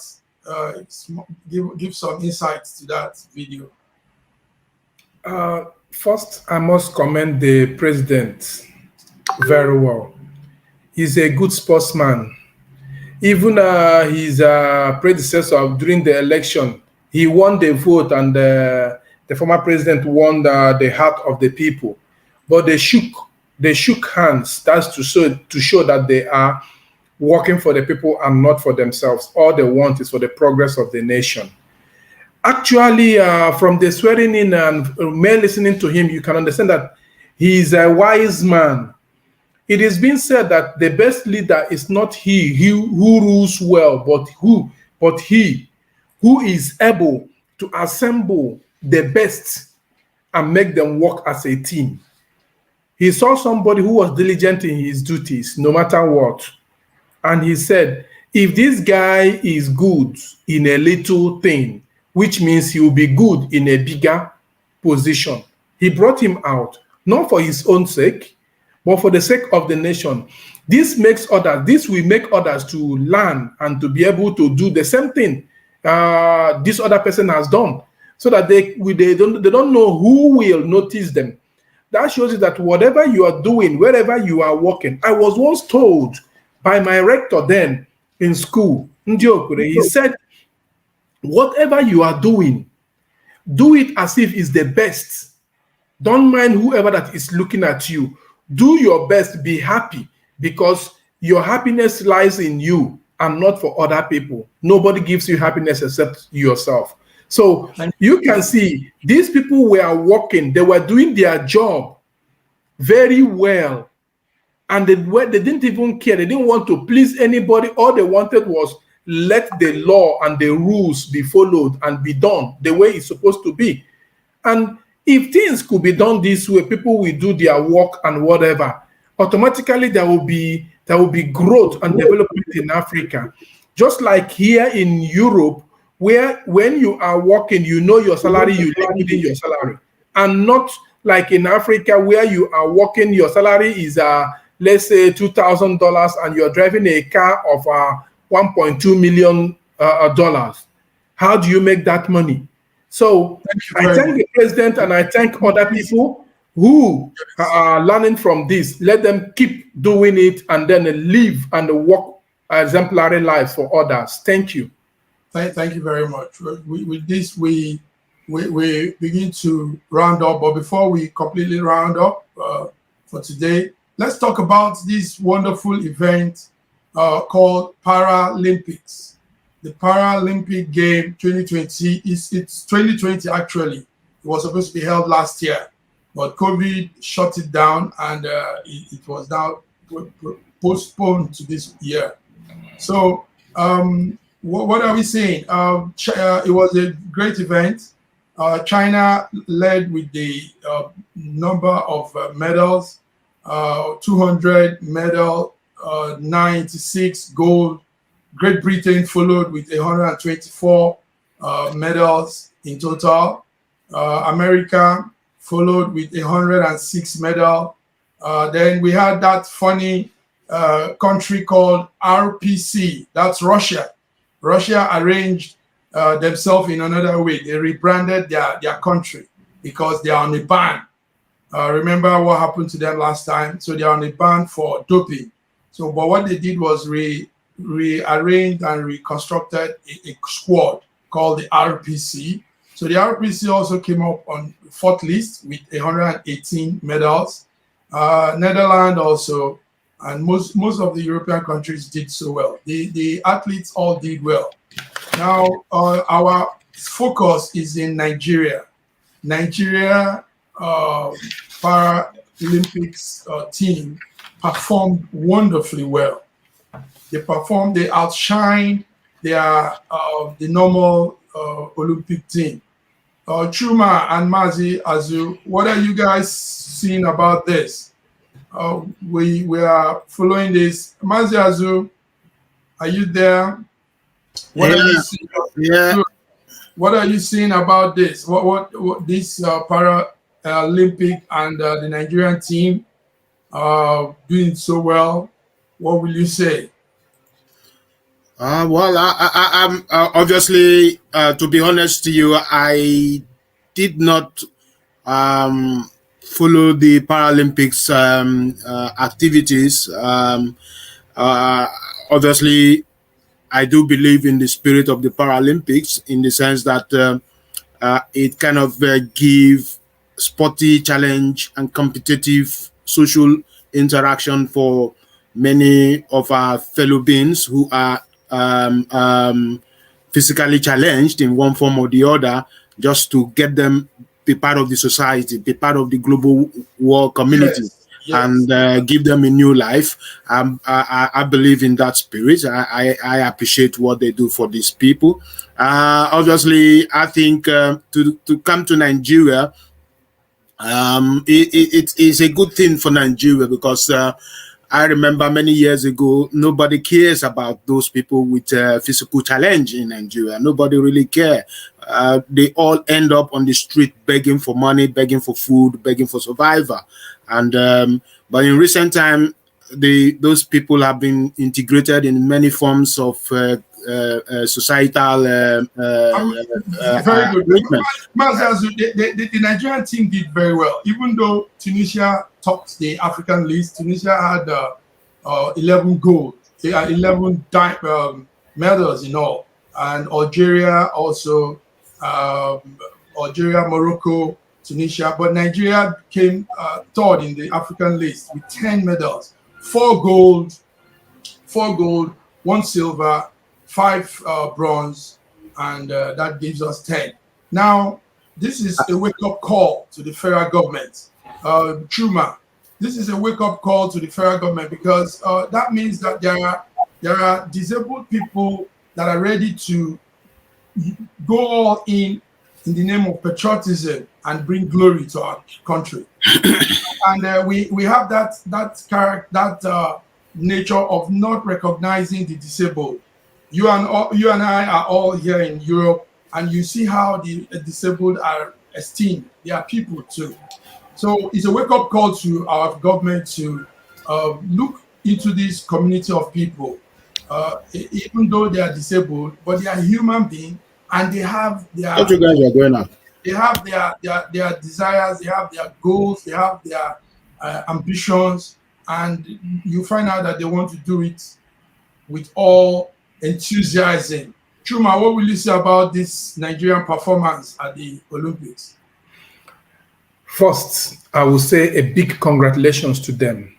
Give some insights to that video. First, I must commend the president very well. He's a good sportsman. Even his predecessor during the election, he won the vote, and the former president won the heart of the people. But they shook hands. That's to show that they are working for the people and not for themselves. All they want is for the progress of the nation. Actually, from the swearing in and mere listening to him, you can understand that he's a wise man. It is being said that the best leader is not he who rules well, but he who is able to assemble the best and make them work as a team. He saw somebody who was diligent in his duties, no matter what. And he said, if this guy is good in a little thing, which means he will be good in a bigger position. He brought him out, not for his own sake, but for the sake of the nation. This will make others to learn and to be able to do the same thing this other person has done, so that they don't know who will notice them. That shows you that whatever you are doing, wherever you are working. I was once told by my rector then in school, he said, whatever you are doing, do it as if it's the best. Don't mind whoever that is looking at you. Do your best, be happy, because your happiness lies in you and not for other people. Nobody gives you happiness except yourself. So you can see these people were working, they were doing their job very well, and they didn't even care. They didn't want to please anybody. All they wanted was let the law and the rules be followed and be done the way it's supposed to be. And if things could be done this way, people will do their work and whatever, automatically there will be growth and development in Africa. Just like here in Europe, where when you are working, you know your salary, you live within your salary. And not like in Africa where you are working, your salary is let's say $2,000 and you're driving a car of $1.2 million. How do you make that money? So I thank the president and I thank other people who are learning from this. Let them keep doing it and then live and work exemplary lives for others. Thank you. Thank you very much. With this, we begin to round up. But before we completely round up for today, let's talk about this wonderful event called Paralympics. The Paralympic game 2020 it's 2020 actually. It was supposed to be held last year, but COVID shut it down, and it was now postponed to this year. So what are we saying? It was a great event. China led with the number of medals, 200 medal, 96 gold. Great Britain followed with 124 medals in total. America followed with 106 medal. Then we had that funny country called RPC. That's Russia. Russia arranged themselves in another way. They rebranded their country because they are on a ban. Remember what happened to them last time? So they are on a ban for doping. So, but what they did was rearranged and reconstructed a squad called the RPC. So the RPC also came up on the fourth list with 118 medals. Netherlands also, and most of the European countries did so well. The athletes all did well. Now our focus is in Nigeria. Nigeria Paralympics team performed wonderfully well. They outshined the normal Olympic team. Chuma and Mazi Azu, what are you guys seeing about this? We are following this. Mazi Azu, are you there? What are you seeing about this? What this Paralympic and the Nigerian team doing so well? What will you say? Well, I'm obviously, to be honest to you, I did not follow the Paralympics activities. Obviously, I do believe in the spirit of the Paralympics in the sense that it kind of give sporty challenge and competitive social interaction for many of our fellow beings who are physically challenged in one form or the other, just to get them be part of the society, be part of the global world community. Yes. Yes. And give them a new life. I believe in that spirit. I appreciate what they do for these people. Obviously, I think to come to Nigeria, it is a good thing for Nigeria because I remember many years ago, nobody cares about those people with physical challenge in Nigeria. Nobody really care. They all end up on the street begging for money, begging for food, begging for survival. And but in recent time, those people have been integrated in many forms of societal very good. treatment. The Nigerian team did very well, even though Tunisia topped the African list. Tunisia had 11 gold, 11 medals in all, and Algeria also, Algeria, Morocco, Tunisia, but Nigeria came third in the African list with 10 medals, 4 gold, 1 silver, 5 bronze, and that gives us 10. Now, this is a wake-up call to the federal government. Chuma, this is a wake-up call to the federal government, because that means that there are disabled people that are ready to go all in the name of patriotism and bring glory to our country. And we have that nature of not recognizing the disabled. You and I are all here in Europe, and you see how the disabled are esteemed. They are people too. So it's a wake-up call to our government to look into this community of people, even though they are disabled, but they are human beings, and they have their. What you guys are going on? They have their desires, they have their goals, they have their ambitions, and you find out that they want to do it with all enthusiasm. Chuma, what will you say about this Nigerian performance at the Olympics? First, I will say a big congratulations to them.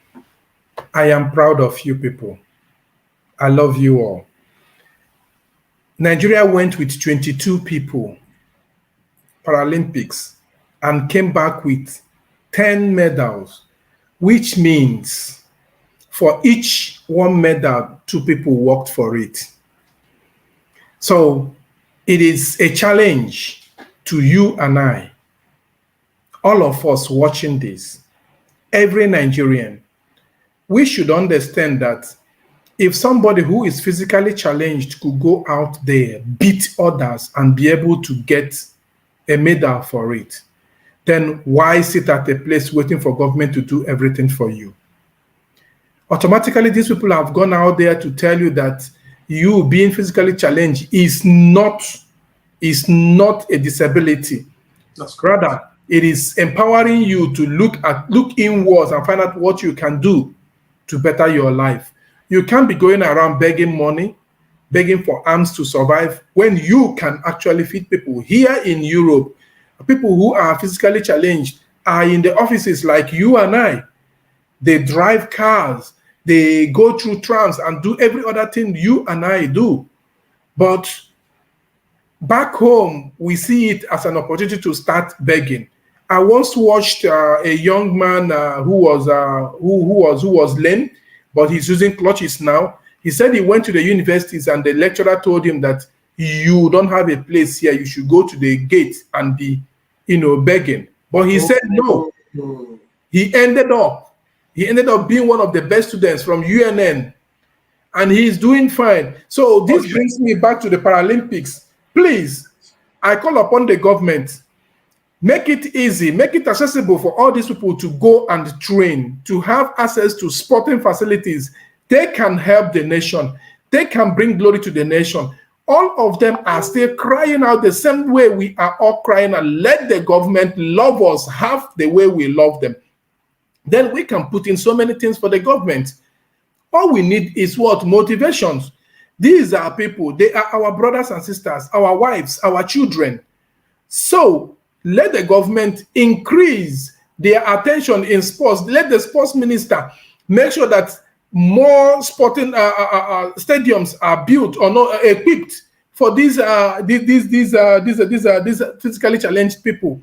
I am proud of you people. I love you all. Nigeria went with 22 people, Paralympics, and came back with 10 medals, which means for each 1 medal, 2 people worked for it. So it is a challenge to you and I, all of us watching this, every Nigerian. We should understand that if somebody who is physically challenged could go out there, beat others, and be able to get a medal for it, then why sit at a place waiting for government to do everything for you? Automatically, these people have gone out there to tell you that you being physically challenged is not a disability. Rather, it is empowering you to look inwards and find out what you can do to better your life. You can't be going around begging money, begging for arms to survive, when you can actually feed people. Here in Europe, people who are physically challenged are in the offices like you and I. They drive cars, they go through trams and do every other thing you and I do. But back home, we see it as an opportunity to start begging. I once watched a young man who was lame, but he's using crutches now. He said he went to the universities and the lecturer told him that you don't have a place here. You should go to the gate and be, begging. But he said no. He ended up being one of the best students from UNN, and he's doing fine. So this brings me back to the Paralympics. Please, I call upon the government, make it easy, make it accessible for all these people to go and train, to have access to sporting facilities. They can help the nation. They can bring glory to the nation. All of them are still crying out the same way we are all crying out. Let the government love us half the way we love them. Then we can put in so many things for the government. All we need is what? Motivations. These are people. They are our brothers and sisters, our wives, our children. So let the government increase their attention in sports. Let the sports minister make sure that more sporting stadiums are built or not equipped for these physically challenged people,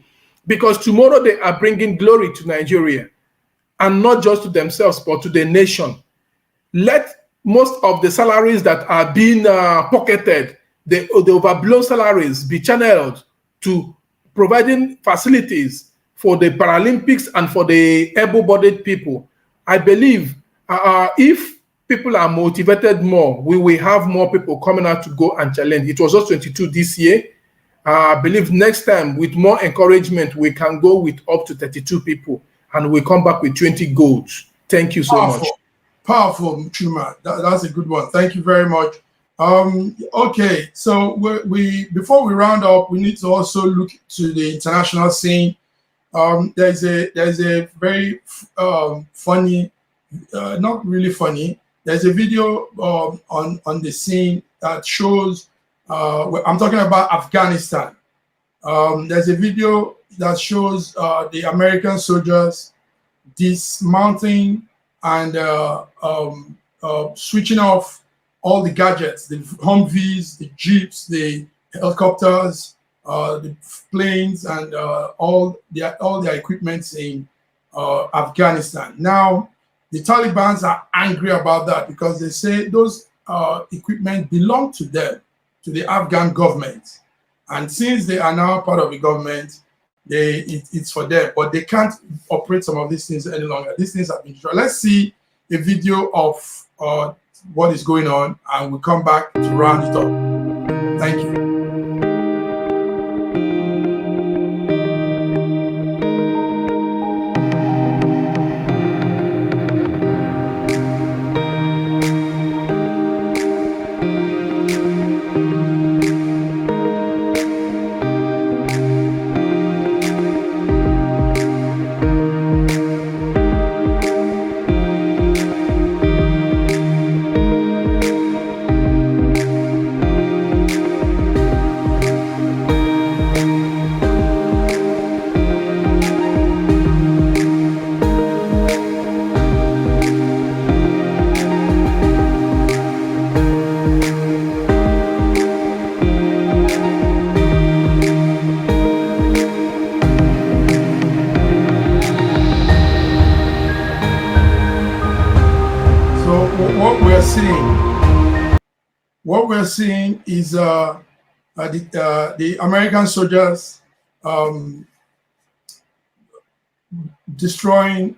because tomorrow they are bringing glory to Nigeria, and not just to themselves but to the nation. Let most of the salaries that are being pocketed, the overblown salaries, be channeled to providing facilities for the Paralympics and for the able-bodied people. I believe if people are motivated more, we will have more people coming out to go and challenge. It was just 22 this year. I believe next time, with more encouragement, we can go with up to 32 people, and we come back with 20 golds. Thank you so much. Powerful, Chuma. That's a good one. Thank you very much. Okay, so we before we round up, we need to also look to the international scene. There's a very funny, not really funny. There's a video on the scene that shows. I'm talking about Afghanistan. There's a video that shows the American soldiers dismounting and switching off all the gadgets, the Humvees, the Jeeps, the helicopters, the planes, and all their equipment in Afghanistan. Now, the Taliban are angry about that because they say those equipment belong to them, to the Afghan government. And since they are now part of the government, it's for them, but they can't operate some of these things any longer. These things have been destroyed. Let's see a video of what is going on, and we'll come back to round it up. Thank you. What we're seeing is the American soldiers destroying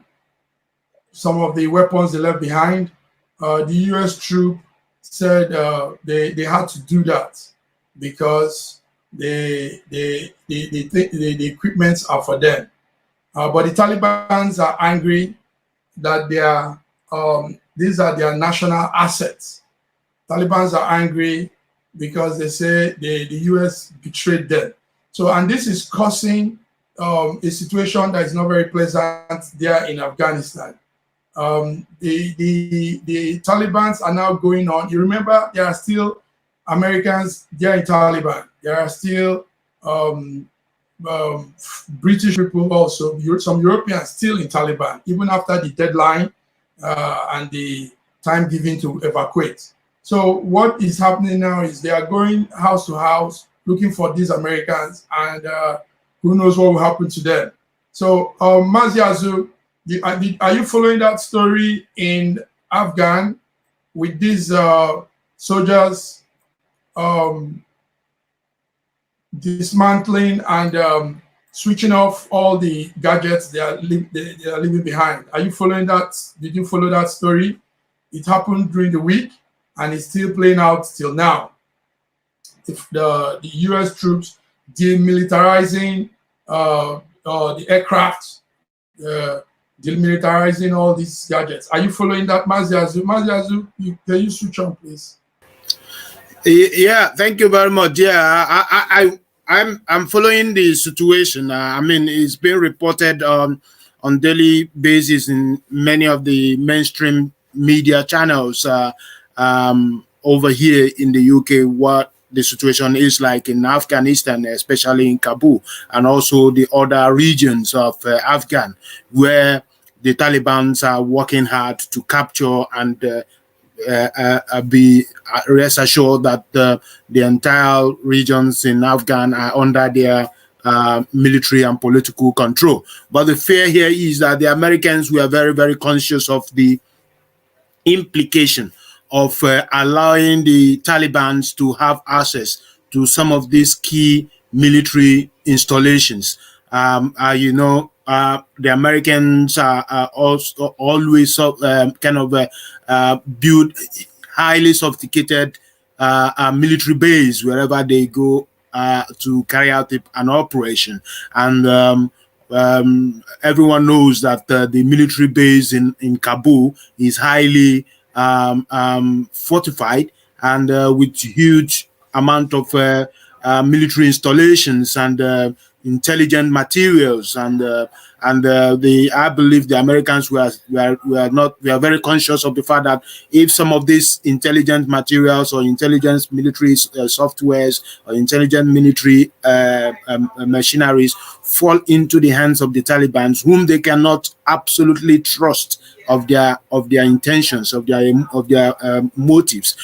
some of the weapons they left behind. The U.S. troop said they had to do that because the equipments are for them. But the Taliban are angry that these are their national assets. Taliban are angry because they say the U.S. betrayed them. So, and this is causing a situation that is not very pleasant there in Afghanistan. The Taliban are now going on. You remember, there are still Americans there in Taliban. There are still British people also, some Europeans still in Taliban, even after the deadline and the time given to evacuate. So what is happening now is they are going house to house looking for these Americans, and who knows what will happen to them. So Maziazu, are you following that story in Afghan with these soldiers dismantling and switching off all the gadgets they are leaving behind? Are you following that? Did you follow that story? It happened during the week, and it's still playing out till now. If the U.S. troops demilitarizing the aircraft, demilitarizing all these gadgets. Are you following that, Maziazu? Maziazu, can you switch on, please? Yeah, thank you very much. Yeah, I'm following the situation. I mean, it's been reported on daily basis in many of the mainstream media channels over here in the UK, what the situation is like in Afghanistan, especially in Kabul, and also the other regions of Afghan, where the Taliban are working hard to capture and be rest assured that the entire regions in Afghan are under their military and political control. But the fear here is that the Americans were very, very conscious of the implication of allowing the Taliban to have access to some of these key military installations. You know, the Americans are also always kind of build highly sophisticated military base wherever they go to carry out an operation. And everyone knows that the military base in Kabul is highly fortified, and with huge amount of military installations and intelligent materials, and I believe the Americans we are very conscious of the fact that if some of these intelligent materials or intelligence military softwares or intelligent military machineries fall into the hands of the Taliban, whom they cannot absolutely trust of their intentions, of their motives,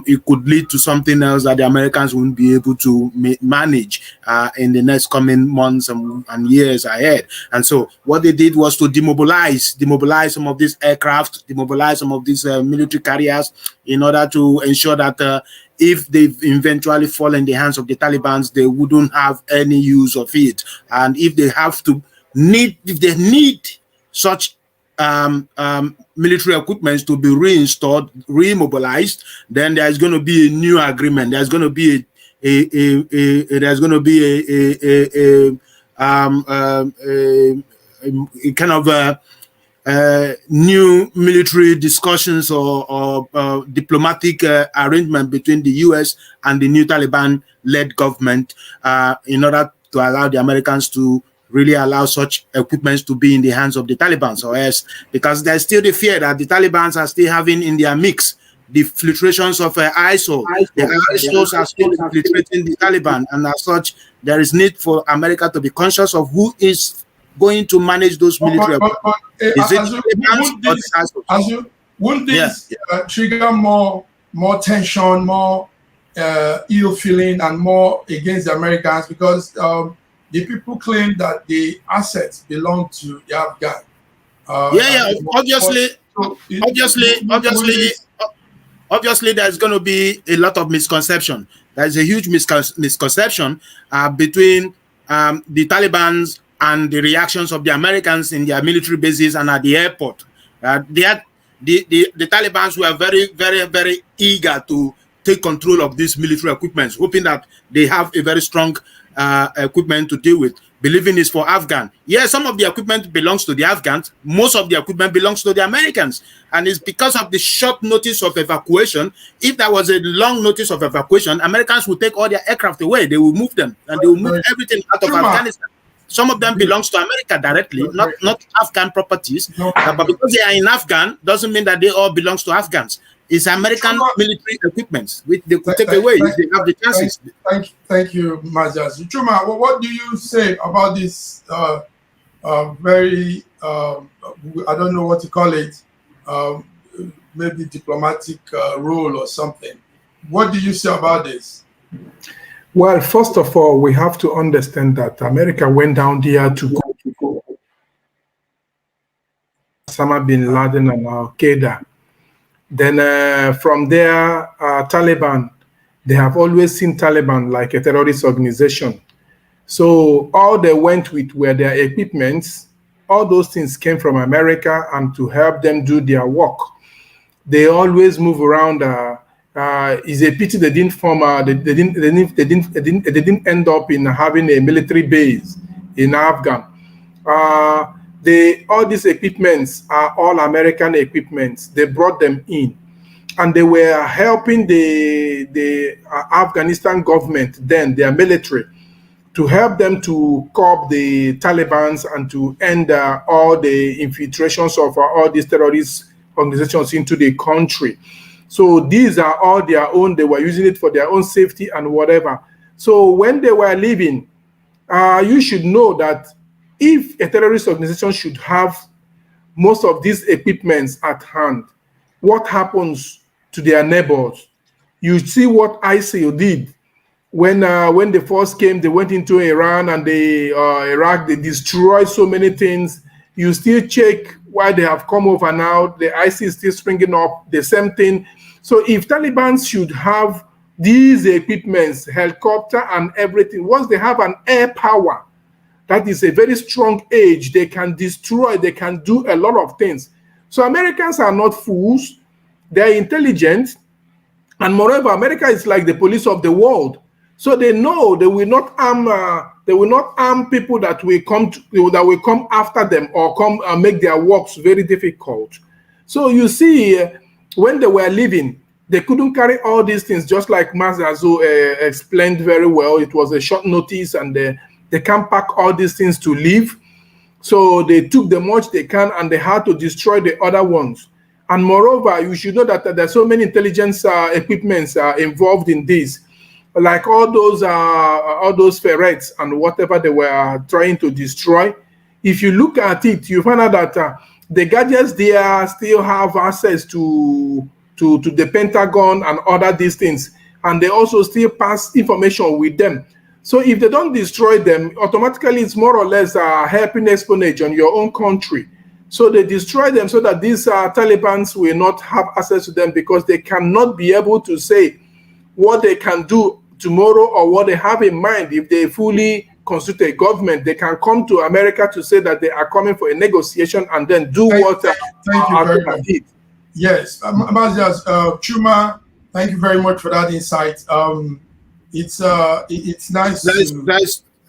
it could lead to something else that the Americans won't be able to manage in the next coming months and years ahead. And so what they did was to demobilize some of these aircraft, demobilize some of these military carriers, in order to ensure that if they eventually fall in the hands of the Taliban, they wouldn't have any use of it. And if they need such military equipment to be reinstalled, remobilized, then there's going to be a new agreement. There's going to be a kind of new military discussions or diplomatic arrangement between the U.S. and the new Taliban-led government in order to allow the Americans to really allow such equipment to be in the hands of the Taliban, or else, because there's still the fear that the Taliban are still having in their mix the filtrations of ISIL. The ISILs are still infiltrating the Taliban, and as such, there is need for America to be conscious of who is going to manage those military equipment. Is it wouldn't this trigger more tension, more ill feeling, and more against the Americans, because the people claim that the assets belong to the Afghan. Obviously, there's going to be a lot of misconception. There's a huge misconception between the Taliban and the reactions of the Americans in their military bases and at the airport. The Taliban were very, very, very eager to take control of these military equipment, hoping that they have a very strong equipment to deal with, believing it's for Afghan. Yes, some of the equipment belongs to the Afghans. Most of the equipment belongs to the Americans. And it's because of the short notice of evacuation. If there was a long notice of evacuation, Americans would take all their aircraft away. They will move them, and they will move everything out of Afghanistan. Some of them belongs to America directly, not Afghan properties. But because they are in Afghan, doesn't mean that they all belongs to Afghans. It's American military equipment, which they could take away if they have the chances. Thank you, Majas. Chuma, what do you say about this very, I don't know what to call it, maybe diplomatic role or something? What do you say about this? Well, first of all, we have to understand that America went down there to go Osama bin Laden and Al-Qaeda. Then from there, Taliban, they have always seen Taliban like a terrorist organization. So all they went with were their equipments. All those things came from America, and to help them do their work. They always move around. It's a pity they didn't form. They didn't end up in having a military base in Afghan. All these equipments are all American equipments. They brought them in, and they were helping the Afghanistan government, then their military, to help them to curb the Taliban and to end all the infiltrations of all these terrorist organizations into the country. So these are all their own. They were using it for their own safety and whatever. So when they were leaving, you should know that if a terrorist organization should have most of these equipments at hand, what happens to their neighbors? You see what ISIL did when they first came. They went into Iran and Iraq. They destroyed so many things. You still check why they have come over now. The ISIL is still springing up. The same thing. So if Taliban should have these equipments, helicopter and everything, once they have an air power, that is a very strong age, they can destroy, they can do a lot of things. So Americans are not fools. They're intelligent. And moreover, America is like the police of the world. So they know they will not arm people that will come after them or come and make their works very difficult. So you see, when they were leaving, They couldn't carry all these things, just like Mazazu explained very well. It was a short notice, and they can't pack all these things to leave. So they took the much they can, and they had to destroy the other ones. And moreover, you should know that there's so many intelligence equipments involved in this, like all those ferrets and whatever they were trying to destroy. If you look at it, you find out that the gadgets there still have access to the Pentagon and other these things, and they also still pass information with them. So if they don't destroy them, automatically it's more or less helping espionage on your own country. So they destroy them so that these Taliban will not have access to them, because they cannot be able to say what they can do tomorrow or what they have in mind. If they fully constitute a government, they can come to America to say that they are coming for a negotiation and then do Thank you very much. did. Yes, Mazias, Chuma, thank you very much for that insight. It's nice.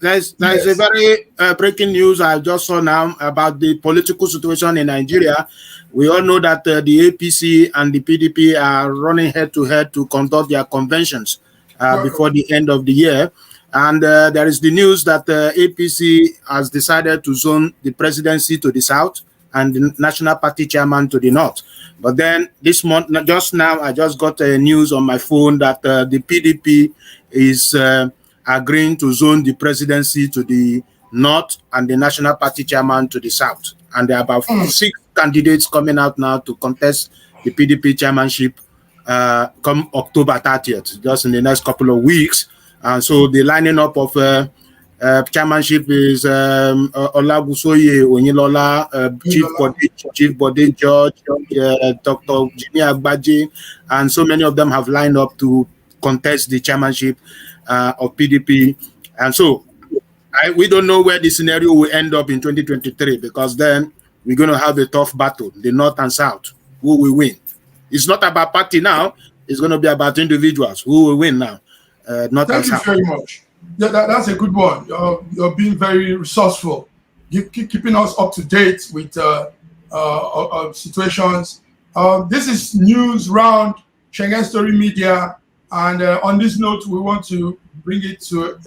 There's a very breaking news I just saw now about the political situation in Nigeria. We all know that the APC and the PDP are running head to head to conduct their conventions before the end of the year. And there is the news that APC has decided to zone the presidency to the south and the National Party chairman to the north. But then this month, just now, I just got news on my phone that the PDP is agreeing to zone the presidency to the north and the National Party chairman to the south. And there are about 6 candidates coming out now to contest the PDP chairmanship come October 30th, just in the next couple of weeks. And so the lining up of chairmanship is Olabusoye Onilola, Chief Bode George, Dr. Jimmy Agbaje, and so many of them have lined up to contest the chairmanship of PDP. And so we don't know where the scenario will end up in 2023, because then we're going to have a tough battle, the north and south. Who will win? It's not about party now. It's going to be about individuals. Who will win now? North and south. Thank you very much. Yeah, that's a good one. You're being very resourceful, keeping us up to date with situations. This is News Round, Schengen Story Media, and on this note, we want to bring it to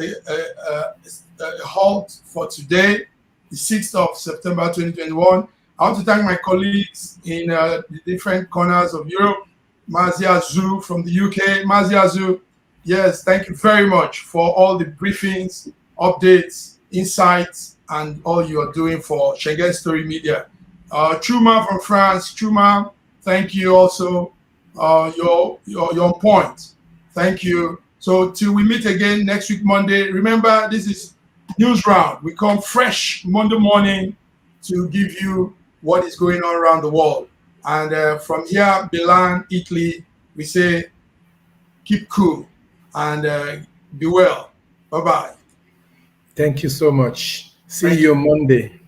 a halt for today, the 6th of September 2021. I want to thank my colleagues in the different corners of Europe. Maziazu from the UK. Maziazu, yes, thank you very much for all the briefings, updates, insights, and all you are doing for Schengen Story Media. Chuma from France. Chuma, thank you also. You're on point. Thank you. So till we meet again next week, Monday, remember, this is News Round. We come fresh Monday morning to give you what is going on around the world. And from here, Milan, Italy, we say keep cool and be well. Bye-bye. Thank you so much. See you Monday.